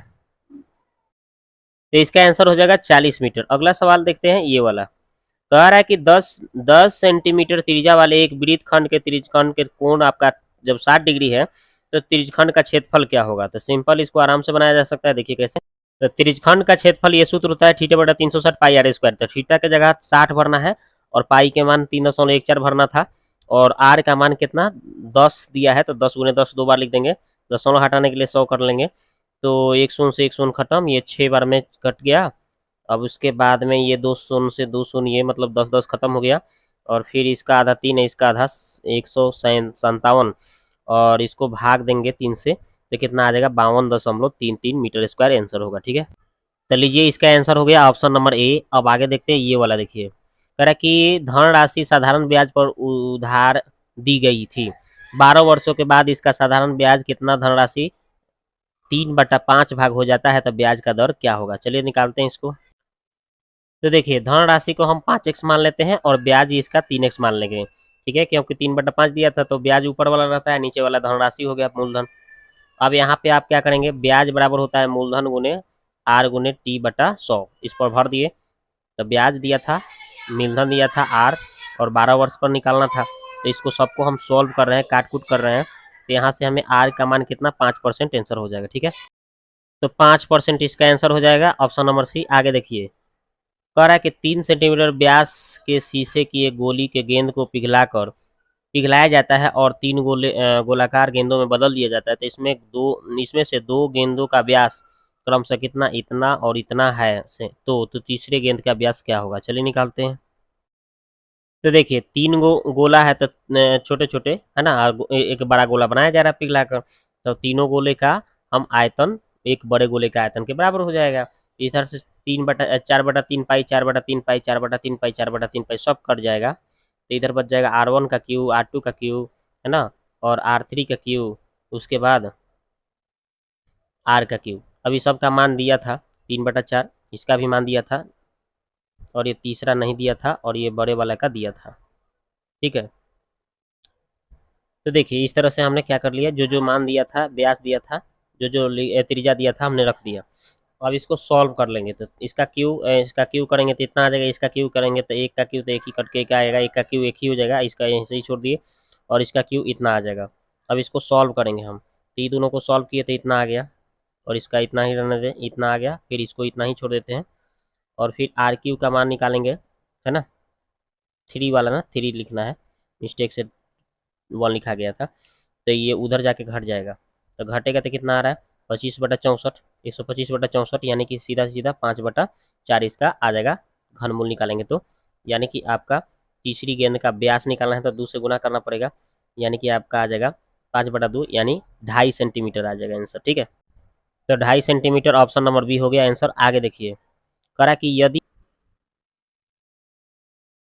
तो इसका आंसर हो जाएगा 40 मीटर। अगला सवाल देखते हैं ये वाला। कह रहा है कि 10 सेंटीमीटर त्रिज्या वाले एक वृत्त खंड के त्रिज्यखंड के कोण आपका जब 60 डिग्री है तो त्रिज्यखंड का क्षेत्रफल क्या होगा। तो सिंपल इसको आराम से बनाया जा सकता है, देखिए कैसे। तो त्रिज्यखंड का क्षेत्रफल ये सूत्र होता है थीटा बटा 360 पाई आर स्क्वायर। तो थीटा के जगह 60 भरना है और पाई के मान 3.14 भरना था, और आर का मान कितना 10 दिया है, तो 10 गुने 10 दो बार लिख देंगे, दशमलव हटाने के लिए 100 कर लेंगे। तो एक शून्य से एक शून्य खत्म, ये 6 बार में कट गया। अब उसके बाद में ये 2 शून्य से 2 शून्य, ये मतलब 10 10 खत्म हो गया। और फिर इसका आधा 3 है, इसका आधा 157, और इसको भाग देंगे 3 से तो कितना आ जाएगा 52.33 मीटर स्क्वायर आंसर होगा। ठीक है, तो लीजिए इसका आंसर हो गया ऑप्शन नंबर ए। अब आगे देखते हैं ये वाला। देखिए कह रहा है कि धनराशि साधारण ब्याज पर उधार दी गई थी, 12 वर्षों के बाद इसका साधारण ब्याज कितना धनराशि 3/5 भाग हो जाता है, तो ब्याज का दर क्या होगा। चलिए निकालते हैं इसको। तो देखिए धनराशि को हम 5x मान लेते हैं और ब्याज इसका 3x मान लेंगे। ठीक है, क्योंकि 3/5 दिया था तो ब्याज ऊपर वाला रहता है, नीचे वाला धनराशि हो गया मूलधन। अब यहाँ पे आप क्या करेंगे, ब्याज बराबर होता है मूलधन गुने आर गुने टी बटा 100, इस पर भर दिए। तो ब्याज दिया था, मूलधन दिया था आर, और 12 वर्ष पर निकालना था। तो इसको सबको हम सॉल्व कर रहे हैं, काट कूट कर रहे हैं। तो यहाँ से हमें आर का मान कितना 5% आंसर हो जाएगा। ठीक है, तो 5% इसका आंसर हो जाएगा ऑप्शन नंबर सी। आगे देखिए कह रहा है कि 3 सेंटीमीटर व्यास के शीशे की एक गोली के गेंद को पिघलाया जाता है और 3 गोलाकार गेंदों में बदल दिया जाता है। तो इसमें से 2 गेंदों का व्यास क्रमशः कितना, इतना और इतना है तो तीसरे गेंद का व्यास क्या होगा। चलिए निकालते हैं। तो देखिए 3 गोला है तो छोटे छोटे है ना, एक बड़ा गोला बनाया जा रहा है पिघला कर, तो तीनों गोले का हम आयतन एक बड़े गोले के आयतन के बराबर हो जाएगा। इधर से 4/3 पाई 4/3 पाई 4/3 पाई 4/3 पाई सब कट जाएगा। तो इधर बच जाएगा R1 का क्यू, R2 का क्यू है ना, और R3 का क्यू, उसके बाद R का क्यू। अभी सबका मान दिया था 3/4, इसका भी मान दिया था, और ये तीसरा नहीं दिया था, और ये बड़े वाला का दिया था। ठीक है, तो देखिए इस तरह से हमने क्या कर लिया, जो जो मान दिया था, व्यास दिया था, जो जो त्रिज्या दिया था हमने रख दिया। अब इसको सॉल्व कर लेंगे तो इसका क्यू करेंगे तो इतना आ जाएगा, इसका क्यू करेंगे तो एक का क्यू तो एक ही कट के क्या आएगा, एक का क्यू एक ही हो जाएगा, इसका यहीं से ही छोड़ दिए, और इसका क्यू इतना आ जाएगा। अब इसको सॉल्व करेंगे हम, तो ये दोनों को सॉल्व किए तो इतना आ गया, और इसका इतना ही रहने दें, इतना आ गया, फिर इसको इतना ही छोड़ देते हैं, और फिर आर क्यू का मान निकालेंगे, है ना, 3 वाला ना, 3 लिखना है, मिस्टेक से 1 लिखा गया था, तो ये उधर जाके घट जाएगा। तो घटेगा तो कितना आ रहा है 25/64, 125/64, यानी कि सीधा सीधा 5/4 इसका आ जाएगा। घनमूल निकालेंगे तो यानी कि आपका तीसरी गेंद का व्यास निकालना है तो 2 से गुना करना पड़ेगा, यानी कि आपका आ जाएगा 5/2 यानी 2.5 सेंटीमीटर आ जाएगा आंसर। ठीक है, तो 2.5 सेंटीमीटर ऑप्शन नंबर बी हो गया आंसर। आगे देखिए करा कि यदि,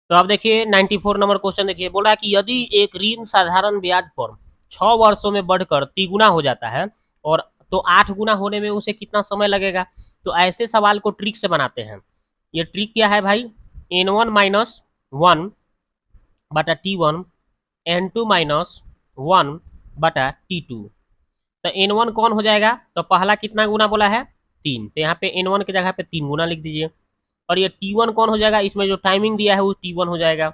तो अब देखिए 94 नंबर क्वेश्चन देखिए, बोला कि यदि एक ऋण साधारण ब्याज पर 6 वर्षों में बढ़कर तिगुना हो जाता है और तो 8 गुना होने में उसे कितना समय लगेगा। तो ऐसे सवाल को ट्रिक से बनाते हैं। ये ट्रिक क्या है भाई, n1 माइनस 1 बटा t1 n2 माइनस 1 बटा t2। तो n1 कौन हो जाएगा, तो पहला कितना गुना बोला है 3, तो यहाँ पे n1 की जगह पे 3 गुना लिख दीजिए। और ये t1 कौन हो जाएगा, इसमें जो टाइमिंग दिया है वो t1 हो जाएगा।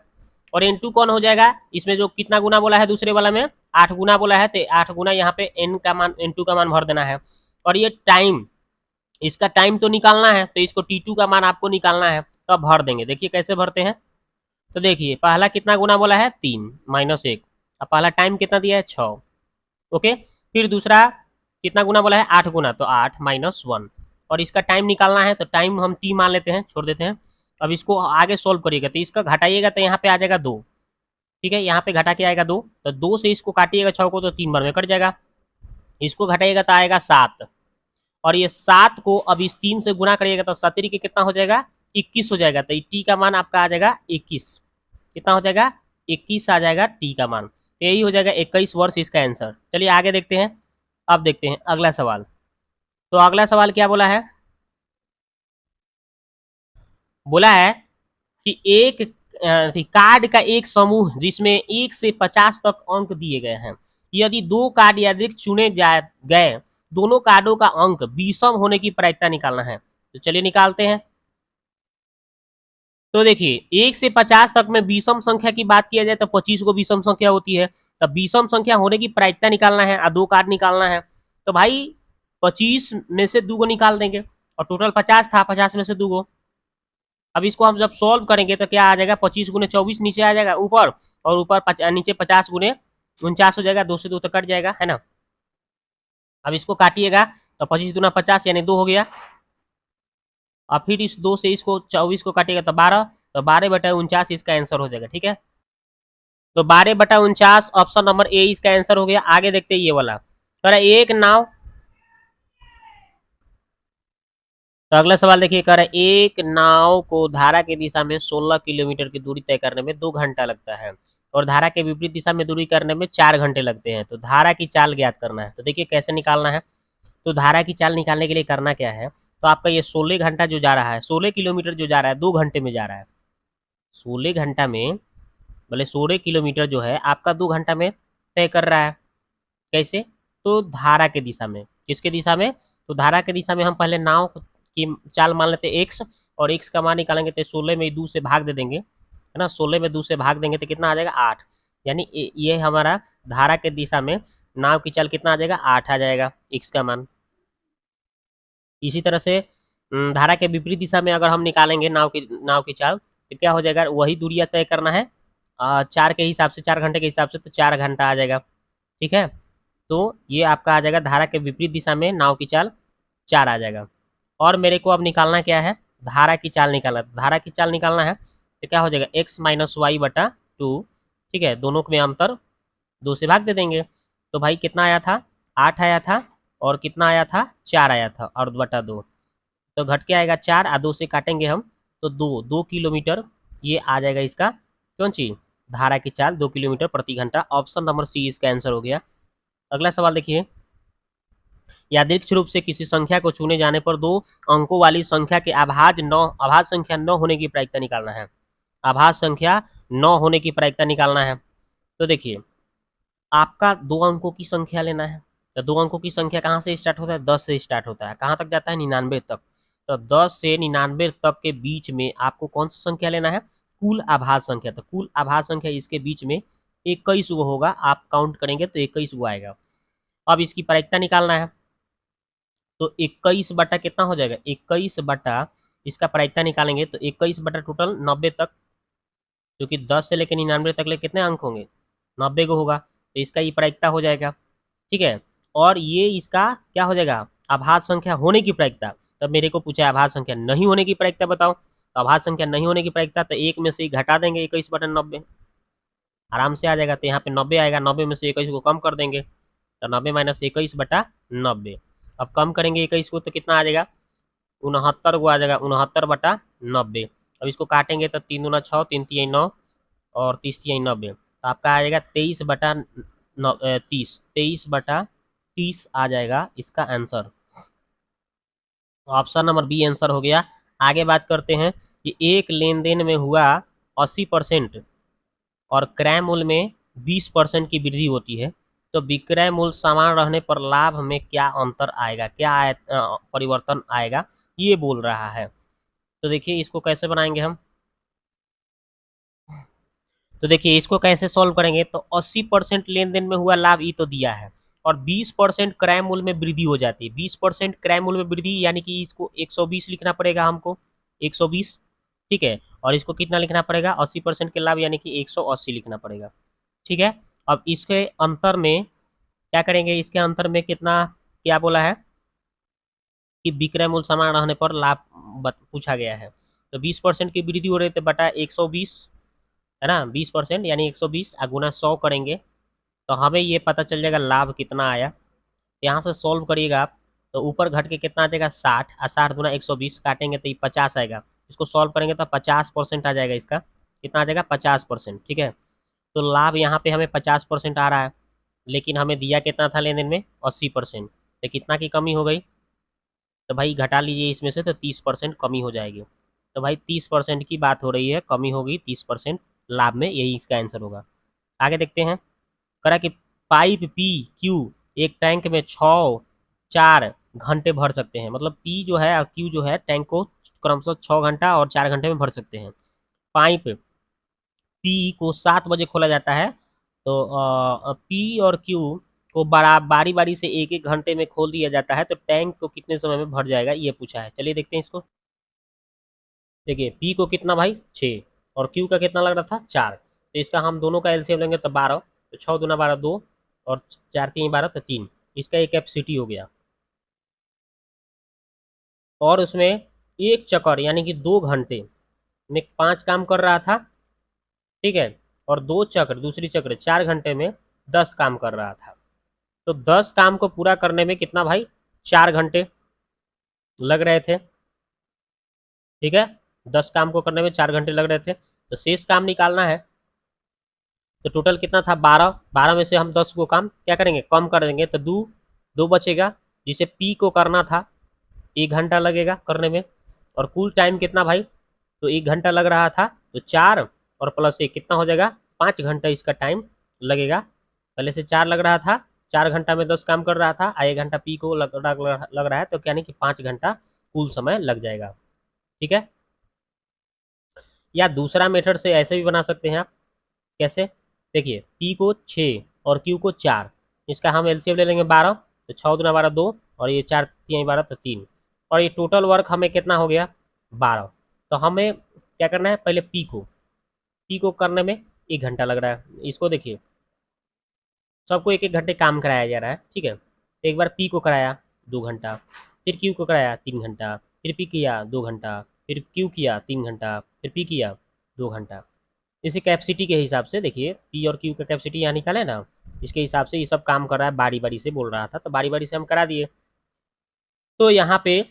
और n2 कौन हो जाएगा, इसमें जो कितना गुना बोला है दूसरे वाला में 8 गुना बोला है, तो 8 गुना यहाँ पे n का मान n2 का मान भर देना है। और ये टाइम, इसका टाइम तो निकालना है, तो इसको t2 का मान आपको निकालना है, तो अब भर देंगे। देखिए कैसे भरते हैं, तो देखिए पहला कितना गुना बोला है 3 माइनस 1, अब पहला टाइम कितना दिया है 6, ओके। फिर दूसरा कितना गुना बोला है 8 गुना, तो 8 माइनस 1, और इसका टाइम निकालना है, तो टाइम हम टी मान लेते हैं, छोड़ देते हैं। अब इसको आगे सोल्व करिएगा, तो इसका घटाइएगा तो यहाँ पे आ जाएगा 2, ठीक है, यहाँ पे घटा के आएगा 2, तो 2 से इसको काटिएगा 6 को, तो 3 बार में कट जाएगा। इसको घटाइएगा तो आएगा 7, और ये 7 को अब इस 3 से गुना करिएगा तो 7 के कितना हो जाएगा 21 हो जाएगा। तो टी का मान आपका आ जाएगा 21, कितना हो जाएगा 21 आ जाएगा टी का मान। तो यही हो जाएगा 21 वर्ष इसका आंसर। चलिए आगे देखते हैं। अब देखते हैं अगला सवाल। तो अगला सवाल क्या बोला है, बोला है कि एक कार्ड का एक समूह जिसमें 1 से 50 तक अंक दिए गए हैं, यदि 2 कार्ड यादृच्छिक चुने गए, दोनों कार्डों का अंक विषम होने की प्रायिकता निकालना है। तो चलिए निकालते हैं। तो देखिए 1 से 50 तक में विषम संख्या की बात किया जाए तो 25 को विषम संख्या होती है, तब विषम संख्या होने की प्रायिकता निकालना है और 2 कार्ड निकालना है। तो भाई 25 में से 2 को निकाल देंगे, और टोटल 50 था, 50 में से 2 को। अब इसको हम जब सॉल्व करेंगे तो क्या आ जाएगा, 25 गुने 24 नीचे आ जाएगा ऊपर, और ऊपर नीचे 50 गुने 49 हो जाएगा, 2 से 2 तो कट जाएगा, है ना। अब इसको काटिएगा तो 25 दूना 50 यानी 2 हो गया, और फिर इस 2 से इसको 24 को काटिएगा तो 12, तो 12/49 इसका आंसर हो जाएगा, ठीक है। तो 12/49 ऑप्शन नंबर ए इसका आंसर हो गया। आगे देखते हैं ये वाला, तो एक नाव, तो अगला सवाल देखिए, कह रहा है एक नाव को धारा की दिशा में 16 किलोमीटर की दूरी तय करने में 2 घंटा लगता है, और धारा के विपरीत दिशा में दूरी करने में 4 घंटे लगते हैं। तो धारा की चाल ज्ञात करना है। तो देखिए कैसे निकालना है। तो धारा की चाल निकालने के लिए करना क्या है, तो आपका ये 16 घंटा जो जा रहा है, 16 किलोमीटर जो जा रहा है 2 घंटे में जा रहा है। 16 घंटा में भले 16 किलोमीटर जो है आपका 2 घंटा में तय कर रहा है। कैसे, तो धारा के दिशा में, किसके दिशा में, तो धारा के दिशा में हम पहले नाव की चाल मान लेते हैं x, और x का मान निकालेंगे तो 16 में 2 से भाग दे देंगे, है ना। 16 में 2 से भाग देंगे तो कितना आ जाएगा 8, यानी ये हमारा धारा के दिशा में नाव की चाल कितना आ जाएगा 8 आ जाएगा x का मान। इसी तरह से धारा के विपरीत दिशा में अगर हम निकालेंगे नाव की चाल, तो क्या हो जाएगा, वही दूरिया तय करना है 4 के हिसाब से, 4 घंटे के हिसाब से, तो 4 घंटा आ जाएगा, ठीक है। तो ये आपका आ जाएगा धारा के विपरीत दिशा में नाव की चाल 4 आ जाएगा। और मेरे को अब निकालना क्या है, धारा की चाल निकालना। धारा की चाल निकालना है तो क्या हो जाएगा x माइनस वाई बटा 2, ठीक है, दोनों में अंतर 2 से भाग दे देंगे। तो भाई कितना आया था 8 आया था, और कितना आया था 4 आया था, और बटा 2, तो घट के आएगा 4, और 2 से काटेंगे हम तो 2 किलोमीटर ये आ जाएगा इसका कौन चीज, धारा की चाल 2 किलोमीटर प्रति घंटा। ऑप्शन नंबर सी इसका आंसर हो गया। अगला सवाल देखिए, यादृच्छिक रूप से किसी संख्या को चुने जाने पर 2 अंकों वाली संख्या के आभाज्य संख्या 9 होने की प्रायिकता निकालना है। आभाज्य संख्या 9 होने की प्रायिकता निकालना है। तो देखिए आपका 2 अंकों की संख्या लेना है। तो 2 अंकों की संख्या कहाँ से स्टार्ट होता है, 10 से स्टार्ट होता है, कहाँ तक जाता है 99 तक। तो 10 से 99 तक के बीच में आपको कौन सी संख्या लेना है, कुल आभाज्य संख्या। तो कुल आभाज्य संख्या इसके बीच में 21 गो होगा, आप काउंट करेंगे तो 21 गो आएगा। अब इसकी प्रायिकता निकालना है, तो 21 बटा कितना हो जाएगा, 21 बटा इसका प्रायिकता निकालेंगे तो 21 बटा टोटल 90 तक, क्योंकि 10 से लेकर 99 तक ले कितने अंक होंगे 90 को होगा, तो इसका ये प्रायिकता हो जाएगा, ठीक है। और ये इसका क्या हो जाएगा, आभाज्य संख्या होने की प्रायिकता। तब मेरे को पूछा आभाज्य संख्या नहीं होने की प्रायिकता बताओ, तो आभाज्य संख्या नहीं होने की प्रायिकता तो 1 में से घटा देंगे 21 बटा 90, आराम से आ जाएगा। तो यहाँ पे 90 आएगा, 90 में से 21 को कम कर देंगे तो 90 माइनस 21 बटा 90। अब कम करेंगे 21 को तो कितना आ जाएगा, 69 को आ जाएगा, 69/90। अब इसको काटेंगे तो 3 दूना 6, 3 तिहाई 9 और 30 तिहाई 90, तो आपका आ जाएगा 23/30, 23/30 आ जाएगा इसका answer. Option number B answer हो गया। आगे बात करते हैं कि एक लेन देन में हुआ 80% और क्रय मूल्य में 20% की वृद्धि होती है, तो विक्रय मूल्य समान रहने पर लाभ में क्या अंतर आएगा, क्या परिवर्तन आएगा, ये बोल रहा है। तो देखिए इसको कैसे बनाएंगे हम, तो देखिए इसको कैसे सॉल्व करेंगे, तो 80% लेन देन में हुआ लाभ ये तो दिया है, और 20% क्रय मूल्य में वृद्धि हो जाती है। 20% क्रय मूल्य में वृद्धि यानी कि इसको 120 लिखना पड़ेगा हमको, 120, ठीक है। और इसको कितना लिखना पड़ेगा, 80% के लाभ यानी कि 180 लिखना पड़ेगा, ठीक है। अब इसके अंतर में क्या करेंगे, इसके अंतर में कितना, क्या बोला है कि विक्रय मूल्य समान रहने पर लाभ पूछा गया है। तो 20% की वृद्धि हो रही है बटा 120, है ना, 20% यानी 120 गुना 100 करेंगे तो हमें ये पता चल जाएगा लाभ कितना आया। यहाँ से सॉल्व करिएगा आप, तो ऊपर घट के कितना आ जाएगा 60, 60 दूना 120 काटेंगे तो ये 50 आएगा। इसको सॉल्व करेंगे तो 50% आ जाएगा, इसका कितना आ जाएगा 50%, ठीक है। तो लाभ यहाँ पे हमें 50% आ रहा है, लेकिन हमें दिया कितना था लेन देन में 80%, तो कितना की कमी हो गई, तो भाई घटा लीजिए इसमें से तो 30% कमी हो जाएगी। तो भाई 30% की बात हो रही है, कमी होगी 30% लाभ में, यही इसका आंसर होगा। आगे देखते हैं, करा कि पाइप पी क्यू एक टैंक में 4 घंटे भर सकते हैं, मतलब पी जो है और क्यू जो है टैंक को क्रमशः 6 घंटा और 4 घंटे में भर सकते हैं। पाइप पी को 7 बजे खोला जाता है, तो पी और क्यू को बारी बारी से एक एक घंटे में खोल दिया जाता है, तो टैंक को कितने समय में भर जाएगा ये पूछा है। चलिए देखते हैं इसको। देखिए पी को कितना भाई 6 और क्यू का कितना लग रहा था 4, तो इसका हम दोनों का एलसीएम लेंगे तो 12, तो 6 दूना 12 2 और 4 3 12 तो 3, इसका एक कैपेसिटी हो गया। और उसमें एक चक्कर यानी कि 2 घंटे में 5 काम कर रहा था, ठीक है, और 2 चक्र दूसरी चक्र 4 घंटे में 10 काम कर रहा था। तो 10 काम को पूरा करने में कितना भाई 4 घंटे लग रहे थे, ठीक है। 10 काम को करने में 4 घंटे लग रहे थे, तो शेष काम निकालना है। तो टोटल कितना था 12, 12 में से हम 10 को काम क्या करेंगे कम कर देंगे, तो दो दो बचेगा, जिसे पी को करना था 1 घंटा लगेगा करने में। और कुल टाइम कितना भाई, तो 1 घंटा लग रहा था, तो 4 और प्लस 1 कितना हो जाएगा 5 घंटा इसका टाइम लगेगा। पहले से 4 लग रहा था, 4 घंटा में 10 काम कर रहा था, 1 घंटा पी को लग रहा है, तो यानी कि 5 घंटा कुल समय लग जाएगा, ठीक है। या दूसरा मेथड से ऐसे भी बना सकते हैं आप, कैसे, देखिए पी को 6 और क्यू को 4, इसका हम एलसीएम ले लेंगे 12, तो 6 दूना 12 2 और ये 4 3 12 तो 3, और ये टोटल वर्क हमें कितना हो गया 12। तो हमें क्या करना है, पहले पी को करने में 1 घंटा लग रहा है, इसको देखिए सबको एक एक घंटे काम कराया जा रहा है, ठीक है। तो एक बार पी को कराया 2 घंटा, फिर क्यू को कराया 3 घंटा, फिर पी किया 2 घंटा, फिर क्यू किया 3 घंटा, फिर पी किया 2 घंटा। इसी कैपेसिटी के हिसाब से देखिए पी और क्यू का कैपेसिटी यहाँ निकाले ना, इसके हिसाब से ये सब काम कर रहा है, बारी बारी से बोल रहा था, तो बारी बारी से हम करा दिए। तो यहाँ पे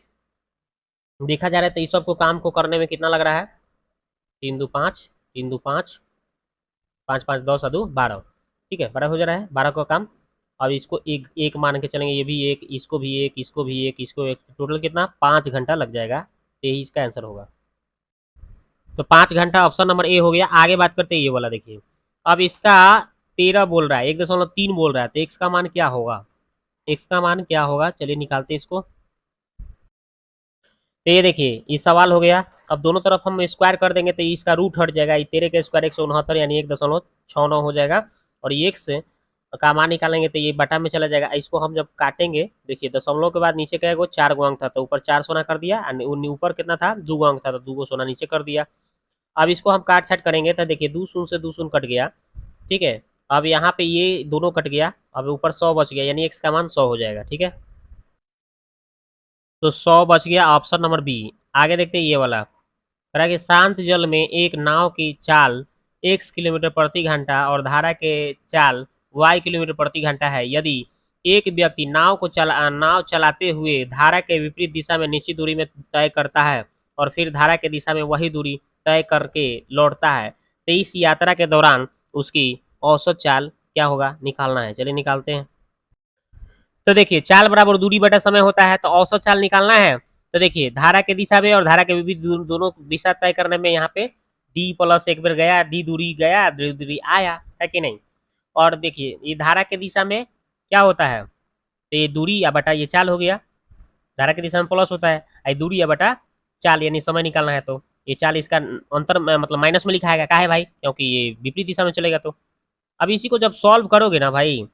देखा जा रहा है तो इस सब को काम को करने में कितना लग रहा है, 3 2 5, 3 2 5, 5 5 10 2 12, ठीक है, 12 हो जा रहा है 12 का काम। अब इसको एक एक मान के चलेंगे, ये भी एक, इसको भी एक, इसको भी एक, इसको एक, टोटल कितना 5 घंटा लग जाएगा, तो यही इसका आंसर होगा। तो 5 घंटा ऑप्शन नंबर ए हो गया। आगे बात करते हैं ये वाला, देखिए अब इसका 13 बोल रहा है, 1.3 बोल रहा है, तो एक्स का मान क्या होगा, एक्स का मान क्या होगा, चलिए निकालते हैं इसको। तो ये देखिए ये सवाल हो गया। अब दोनों तरफ हम स्क्वायर कर देंगे तो इसका रूट हट जाएगा, ये 13 का स्क्वायर 169 यानी 1.69 हो जाएगा, और ये एक्स का मान निकालेंगे तो ये बटा में चला जाएगा। इसको हम जब काटेंगे देखिए दशमलव के बाद नीचे क्या 4 गो अंक था, तो ऊपर 4 सोना कर दिया, ऊपर कितना था 2 गो अंक था, तो 2 गो सोना नीचे कर दिया। अब इसको हम काट छाट करेंगे तो देखिए 2 शून्य से 2 शून्य कट गया, ठीक है। अब यहाँ पे ये दोनों कट गया, अब ऊपर 100 बच गया, यानी एक्स का मान 100 हो जाएगा, ठीक है। तो 100 बच गया, ऑप्शन नंबर बी। आगे देखते हैं ये वाला, कह रहा है कि शांत जल में एक नाव की चाल x किलोमीटर प्रति घंटा और धारा के चाल y किलोमीटर प्रति घंटा है, यदि एक व्यक्ति नाव चलाते हुए धारा के विपरीत दिशा में निश्चित दूरी में तय करता है और फिर धारा के दिशा में वही दूरी तय करके लौटता है, तो इस यात्रा के दौरान उसकी औसत चाल क्या होगा निकालना है। चलिए निकालते हैं। तो देखिए चाल बराबर दूरी बटा समय होता है, तो औसत चाल निकालना है। तो देखिए धारा के दिशा में और धारा के विपरीत दोनों दिशा तय करने में यहाँ पे डी प्लस एक बार गया, डी दूरी गया, डी दूरी आया, है कि नहीं। और देखिए ये धारा के दिशा में क्या होता है, तो ये दूरी या बटा ये चाल हो गया। धारा की दिशा में प्लस होता है, ये दूरी या बटा चाल, यानी समय निकालना है। तो ये चाल इसका अंतर मतलब माइनस में लिखा है, का है भाई, क्योंकि ये विपरीत दिशा में चलेगा। तो अब इसी को जब सॉल्व करोगे ना भाई,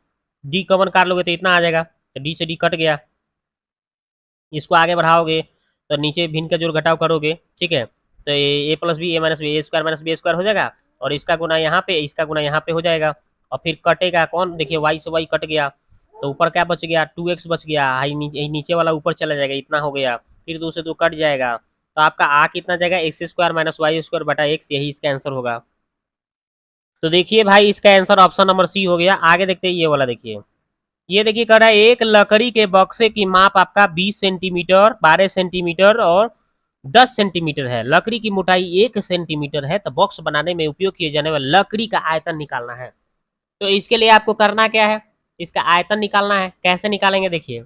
डी कॉमन काट लोगे तो इतना आ जाएगा, तो डी से डी कट गया। इसको आगे बढ़ाओगे तो नीचे भिन्न का जोड़ घटाव करोगे, ठीक है। तो ये ए प्लस बी, ए माइनस बी, ए स्क्वायर माइनस बी स्क्वायर हो जाएगा, और इसका गुना यहाँ पे, इसका गुना यहाँ पे हो जाएगा। और फिर कटेगा कौन, देखिए वाई से वाई कट गया, तो ऊपर क्या बच गया, 2x बच गया। हाई नीचे वाला ऊपर चला जाएगा, इतना हो गया। फिर 2 से 2 कट जाएगा, तो आपका आ कितना जाएगा, X square minus Y square बटा एक्स, यही इसका आंसर होगा। तो देखिए भाई इसका आंसर ऑप्शन नंबर सी हो गया। आगे देखते हैं ये वाला, देखिए ये देखिए कह रहा है एक लकड़ी के बक्से की माप आपका 20 सेंटीमीटर, 12 सेंटीमीटर और 10 सेंटीमीटर है। लकड़ी की मोटाई 1 सेंटीमीटर है, तो बॉक्स बनाने में उपयोग किए जाने वाले लकड़ी का आयतन निकालना है। तो इसके लिए आपको करना क्या है, इसका आयतन निकालना है। कैसे निकालेंगे देखिए,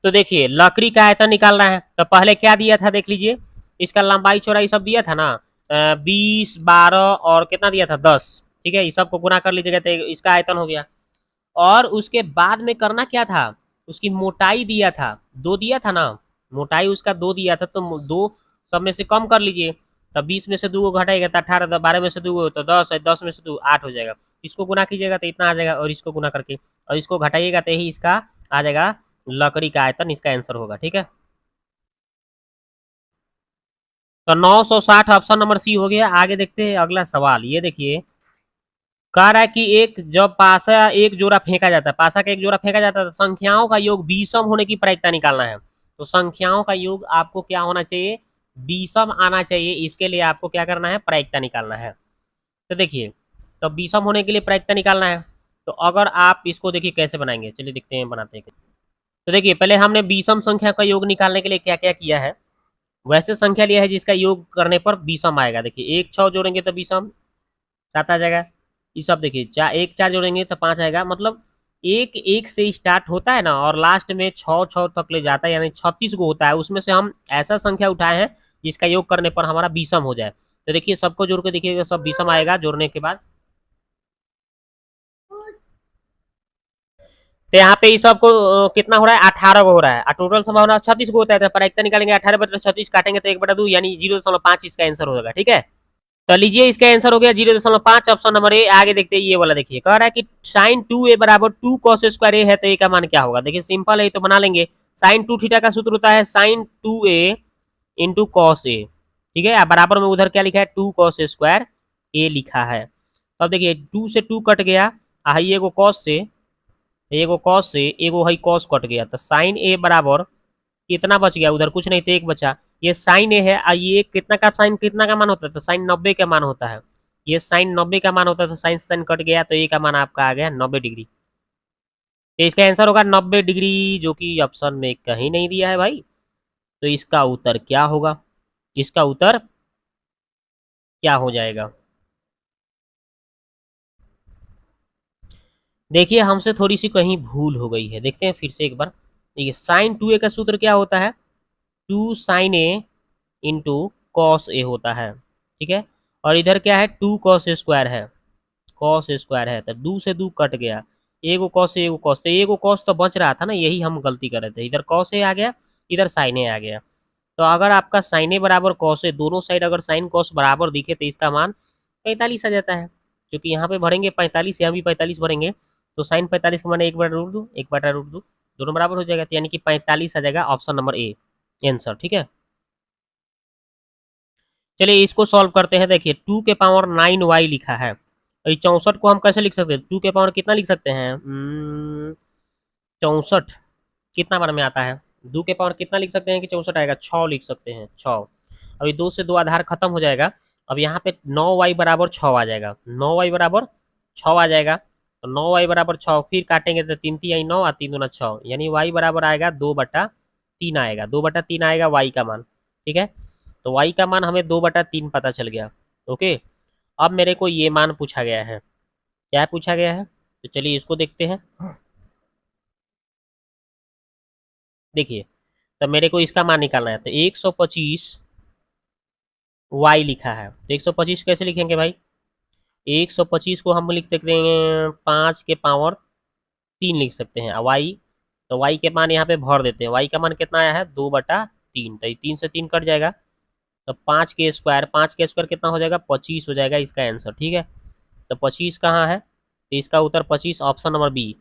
तो देखिए लकड़ी का आयतन निकालना है, तो पहले क्या दिया था देख लीजिए, इसका लंबाई चौड़ाई सब दिया था ना, 20, 12 और कितना दिया था 10, ठीक है। इस सबको गुना कर लीजिएगा तो इसका आयतन हो गया। और उसके बाद में करना क्या था, उसकी मोटाई दिया था, 2 दिया था ना, मोटाई उसका 2 दिया था, तो 2 सब में से कम कर लीजिए। तब 20 में से 2 को घटाएगा तो 18, 12 में से 2 तो 10, 10 में से 2 8 हो जाएगा। इसको गुना कीजिएगा तो इतना आ जाएगा, और इसको गुना करके और इसको घटाइएगा तो यही इसका आ जाएगा लकड़ी का आयतन, इसका आंसर होगा, ठीक है। तो 960 ऑप्शन नंबर सी हो गया। आगे देखते हैं अगला सवाल, ये देखिए कह रहा है कि एक जब पासा एक जोड़ा फेंका जाता है, पासा का एक जोड़ा फेंका जाता है, तो संख्याओं का योग विषम होने की प्रायिकता निकालना है। तो संख्याओं का योग आपको क्या होना चाहिए, विषम आना चाहिए। इसके लिए आपको क्या करना है, प्रायिकता निकालना है। तो देखिए तो विषम होने के लिए प्रायिकता निकालना है। तो अगर आप इसको देखिए कैसे बनाएंगे, चलिए देखते हैं बनाते हैं। तो देखिए पहले हमने विषम संख्या का योग निकालने के लिए क्या क्या किया है, वैसे संख्या लिया है जिसका योग करने पर विषम आएगा। देखिए 1 6 जोड़ेंगे तो विषम 7 आ जाएगा। ये सब देखिए 1 4 जोड़ेंगे तो 5 आएगा। मतलब 1 1 से स्टार्ट होता है ना, और लास्ट में 6 6 तक ले जाता है, यानी 36 गो होता है। उसमें से हम ऐसा संख्या उठाए हैं जिसका योग करने पर हमारा विषम हो जाए। तो देखिए सबको जोड़ के देखिएगा, सब विषम आएगा जोड़ने के बाद। तो यहाँ पे इस सबको कितना हो रहा है, 18 को हो रहा है, और टोटल संभावना 36 को होता है। तो प्रायिकता निकालेंगे, 18 बटा 36 काटेंगे तो 1/2, यानी 0.5 इसका आंसर होगा, ठीक है। तो लीजिए इसका आंसर हो गया 0.5, ऑप्शन नंबर ए। आगे देखते हैं ये वाला, देखिए कह रहा है कि साइन 2a बराबर 2 cos स्क्वायर ए है, तो ए का मान क्या होगा। देखिए सिंपल है, तो बना लेंगे। साइन 2 थीटा का सूत्र होता है sign 2a into cos A, ठीक है। बराबर में उधर क्या लिखा है, 2 cos स्क्वायर ए लिखा है। अब देखिए 2 से 2 कट गया, एगो कॉस से एगो कॉस से एगो है कॉस कट गया, तो साइन ए बराबर कितना बच गया, उधर कुछ नहीं तो 1 बचा। ये साइन ए है, ये कितना का साइन कितना का मान होता है, तो साइन 90 का मान होता है। ये साइन 90 का मान होता है, तो साइन साइन कट गया, तो ए का मान आपका आ गया 90 डिग्री। तो इसका आंसर होगा 90 डिग्री, जो कि ऑप्शन में कहीं नहीं दिया है भाई। तो इसका उत्तर क्या होगा, इसका उत्तर क्या हो जाएगा। देखिए हमसे थोड़ी सी कहीं भूल हो गई है, देखते हैं फिर से एक बार। देखिए साइन 2a का सूत्र क्या होता है, 2 sign A into cos A होता है, ठीक है। और इधर क्या है, 2 कॉस स्क्वायर है, कॉस स्क्वायर है, तो 2 से 2 कट गया, एगो कॉस एगो कॉस, तो एगो कॉस तो बच रहा था ना, यही हम गलती कर रहे थे। इधर कॉस ए आ गया, इधर साइन ए आ गया। तो अगर आपका साइन ए बराबर कॉस ए, दोनों साइड अगर साइन कॉस बराबर दिखे तो इसका मान 45 आ जाता है। क्योंकि यहाँ पे भरेंगे 45, यहाँ भी 45 भरेंगे, तो साइन 45 का मान 1/√2, 1/√2 दोनों बराबर हो जाएगा, तो यानी कि 45 आ जाएगा ऑप्शन नंबर ए आंसर, ठीक है। चलिए इसको सॉल्व करते हैं। देखिए 2 के पावर 9y लिखा है, और 64 को हम कैसे लिख सकते हैं, 2 के पावर कितना लिख सकते हैं, 64 कितना बार में आता है, 2 के पावर कितना लिख सकते हैं कि 64 आएगा, 6 लिख सकते हैं, 6। अभी 2 से 2 आधार खत्म हो जाएगा। अब यहाँ पे 9y बराबर 6 आ जाएगा, 9y बराबर 6 आ जाएगा। तो 9y = 6, फिर काटेंगे तो 3×3 = 9 और 3×2 = 6, यानी y बराबर आएगा 2/3 आएगा। 2/3 आएगा y का मान। ठीक है, तो y का मान हमें 2/3 पता चल गया। ओके, अब मेरे को ये मान पूछा गया है। क्या पूछा गया है, तो चलिए इसको देखते हैं। देखिए, तो मेरे को इसका मान निकालना है, तो 125 y लिखा है, तो 125 कैसे लिखेंगे भाई? 125 को हम लिख सकते हैं 5 के पावर 3 लिख सकते हैं। वाई, तो वाई के मान यहाँ पे भर देते हैं। वाई का मान कितना आया है? 2/3, तो 3 से 3 कट जाएगा, तो 5 के स्क्वायर कितना हो जाएगा? 25 हो जाएगा इसका आंसर। ठीक है, तो 25 कहाँ है? तो इसका उत्तर 25, ऑप्शन नंबर बी।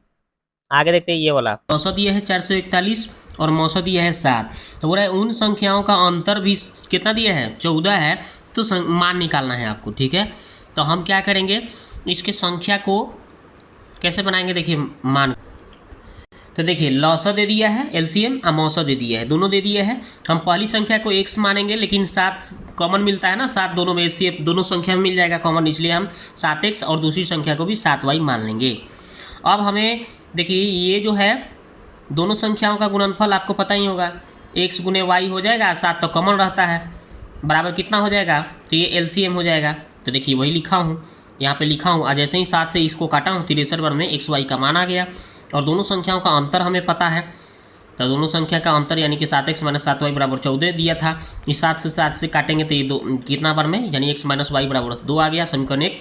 आगे देखते हैं ये वाला। औसत दिया है 441 और मौसत दिया है 7, तो बोला है उन संख्याओं का अंतर भी कितना दिया है? 14 है, तो मान निकालना है आपको। ठीक है, तो हम क्या करेंगे, इसके संख्या को कैसे बनाएंगे? देखिए मान, तो देखिए लौसत दे दिया है, एलसीएम और मौसत दे दिया है, दोनों दे दिया है। हम पहली संख्या को x मानेंगे, लेकिन 7 कॉमन मिलता है ना, 7 दोनों में, एलसीएम दोनों संख्या में मिल जाएगा कॉमन, इसलिए हम 7x और दूसरी संख्या को भी 7y मान लेंगे। अब हमें देखिए ये जो है दोनों संख्याओं का गुणनफल आपको पता ही होगा, x गुने y हो जाएगा, 7 तो कॉमन रहता है, बराबर कितना हो जाएगा? तो ये एलसीएम हो जाएगा। तो देखिए वही लिखा हूँ, यहाँ पे लिखा हूँ, आज जैसे ही 7 से इसको काटा हूँ 63 बार में xy का मान आ गया, और दोनों संख्याओं का अंतर हमें पता है। तो दोनों संख्या का अंतर यानी कि 7x - 7y = 14 दिया था। इस 7 से काटेंगे तो ये दो कितना बार में, यानी x - y = 2 आ गया। समीकरण 1,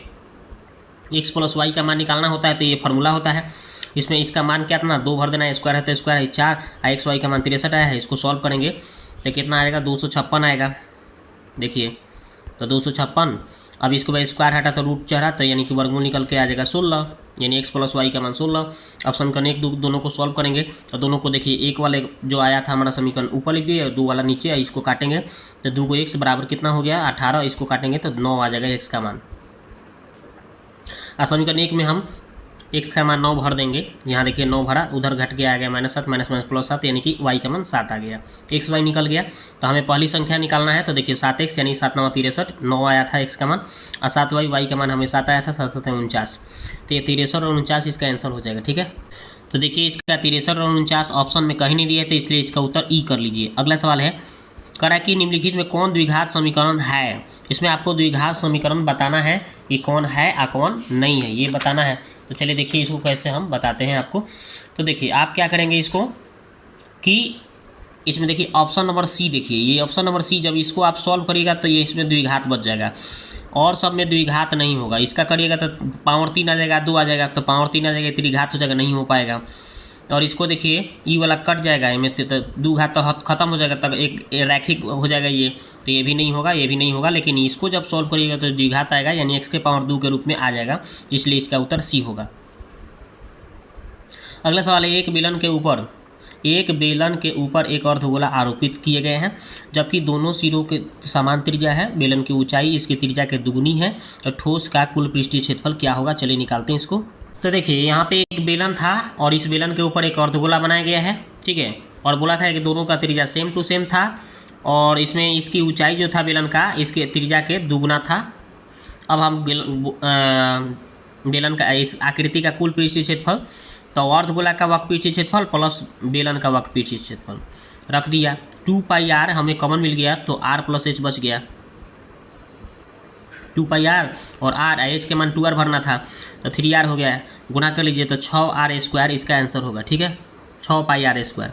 x + y का मान निकालना होता है तो ये फार्मूला होता है। इसमें इसका मान क्या था? 2 भर देना है, स्क्वायर है तो स्क्वायर है 4, x y का मान 63 आया है। इसको सॉल्व करेंगे तो कितना आएगा? 256 आएगा। देखिए तो 256, अब इसको भाई स्क्वायर हटा तो रूट चढ़ा, तो यानी कि वर्गमूल निकल के आ जाएगा 16, यानी x + y का मान 16। अब समीकरण 1 2 दोनों को सॉल्व करेंगे, तो दोनों को देखिए, एक वाले जो आया था हमारा समीकरण ऊपर लिख दिए, 2 वाला नीचे है, इसको काटेंगे तो 2 को x बराबर कितना हो गया? 18, इसको काटेंगे तो 9 आ जाएगा x का मान। समीकरण 1 में हम x का मान 9 भर देंगे, यहाँ देखिए 9 भरा, उधर घट के आ गया -7 -+7, यानी कि y का मान 7 आ गया, x y निकल गया। तो हमें पहली संख्या निकालना है, तो देखिए 7x यानी 7 9 63, 9 आया था x का मान, और 7y, y का मान हमें 7 आया था, 7 7 49, तो ये 63 और 49 इसका आंसर हो जाएगा। ठीक है, तो देखिए इसका 63 और 49 ऑप्शन में कहीं नहीं दिए, तो इसलिए इसका उत्तर ई कर लीजिए। अगला सवाल है, करा कि निम्नलिखित में कौन द्विघात समीकरण है? इसमें आपको द्विघात समीकरण बताना है कि कौन है और कौन नहीं है, ये बताना है। तो चलिए देखिए इसको कैसे हम बताते हैं आपको। तो देखिए आप क्या करेंगे इसको, कि इसमें देखिए ऑप्शन नंबर सी, देखिए ये ऑप्शन नंबर सी, जब इसको आप सॉल्व करिएगा तो ये इसमें द्विघात बच जाएगा, और सब में द्विघात नहीं होगा। इसका करिएगा तो पावर 3 आ जाएगा, 2 आ जाएगा, तो पावर 3 आ जाएगा, त्रिघात हो जाएगा, नहीं हो पाएगा। और इसको देखिए ई वाला कट जाएगा, इनमें तो 2 घात तो खत्म हो जाएगा, तब एक रैखिक हो जाएगा ये, तो ये भी नहीं होगा, ये भी नहीं होगा। लेकिन इसको जब सॉल्व करिएगा तो द्विघात आएगा, यानी x के पावर 2 के रूप में आ जाएगा, इसलिए इसका उत्तर सी होगा। अगला सवाल है, एक बेलन के ऊपर एक अर्धगोला आरोपित किए गए हैं, जबकि दोनों सिरों के समान त्रिज्या है। बेलन की ऊंचाई इसकी त्रिज्या के दुगुनी है, और ठोस का कुल पृष्ठीय क्षेत्रफल क्या होगा? चलिए निकालते हैं इसको। तो देखिए यहाँ पे एक बेलन था, और इस बेलन के ऊपर एक अर्धगोला बनाया गया है। ठीक है, और बोला था कि दोनों का त्रिज्या सेम टू सेम था, और इसमें इसकी ऊंचाई जो था बेलन का, इसके त्रिज्या के दुगुना था। अब हम बेलन का इस आकृति का कुल पृष्ठीय क्षेत्रफल, तो अर्धगोला का वक्र पृष्ठीय क्षेत्रफल प्लस बेलन का वक्र पृष्ठीय क्षेत्रफल रख दिया। 2πr हमें कॉमन मिल गया, तो r + h बच गया, 2πr और r, h के मान 2r भरना था, तो 3r हो गया, गुना कर लीजिए तो 6r² इसका आंसर होगा। ठीक है, 6πr²,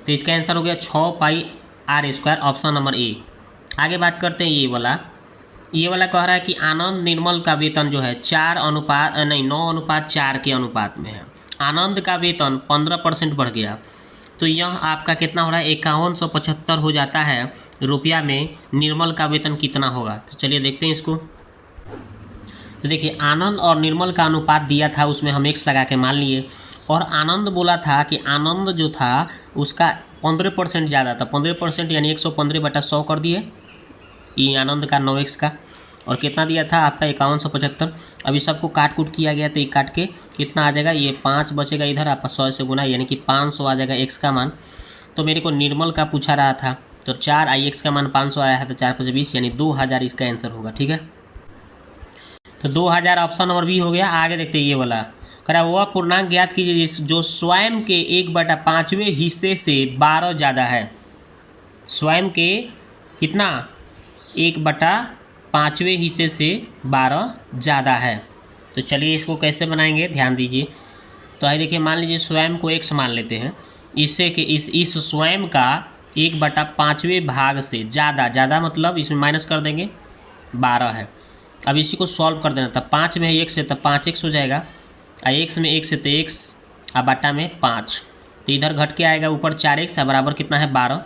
तो इसका आंसर हो गया 6πr², ऑप्शन नंबर ए। आगे बात करते हैं ये वाला कह रहा है कि आनंद निर्मल का वेतन जो है 9:4 के अनुपात में है। आनंद का वेतन 15% बढ़ गया, तो यह आपका कितना हो रहा है? 5175 हो जाता है रुपया में। निर्मल का वेतन कितना होगा? तो चलिए देखते हैं इसको। तो देखिए आनंद और निर्मल का अनुपात दिया था, उसमें हम x लगा के मान लिए, और आनंद बोला था कि आनंद जो था उसका 15% ज़्यादा था, 15% यानी 115/100 कर दिए, ये आनंद का 9x का, और कितना दिया था आपका? 5175। अभी सबको काट कूट किया गया, तो ये काट के कितना आ जाएगा? ये 5 बचेगा इधर, आप 100 से गुना, यानी कि 500 आ जाएगा x का मान। तो मेरे को निर्मल का पूछा रहा था, तो 4 ix का मान 500 आया है, तो 4 × 5 = 20, यानी 2000 इसका आंसर होगा। ठीक है, तो 2000 ऑप्शन नंबर बी हो गया। आगे देखते हैं ये वाला, कह रहा है वह पूर्णांक ज्ञात कीजिए जो स्वयं के 1/5वें हिस्से से 12 ज़्यादा है। स्वयं के कितना 1/5वें हिस्से से 12 ज़्यादा है। तो चलिए इसको कैसे बनाएंगे ध्यान दीजिए। तो आइए देखिए, मान लीजिए स्वयं को x मान लेते हैं, इससे कि इस स्वयं का 1/5वें भाग से ज़्यादा मतलब इसमें माइनस कर देंगे 12 है। अब इसी को सॉल्व कर देना, तब 5 में है x है तब 5x हो जाएगा, और x में x है तो x और बटा में 5, तो इधर घट के आएगा ऊपर 4x बराबर कितना है 12,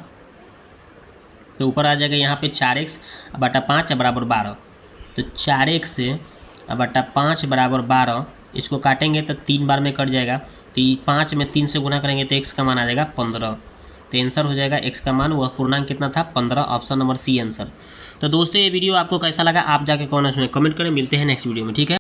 तो ऊपर आ जाएगा यहाँ पे 4x बटा 5 बराबर 12, तो 4x बटा 5 बराबर 12, इसको काटेंगे तो 3 बार में कट जाएगा, तो 5 में 3 से गुना करेंगे तो x का मान आ जाएगा 15, तो आंसर हो जाएगा x का मान वह पूर्णांक कितना था 15, ऑप्शन नंबर सी आंसर। तो दोस्तों ये वीडियो आपको कैसा लगा आप जाके कमेंट्स में कमेंट करें, मिलते हैं नेक्स्ट वीडियो में, ठीक है।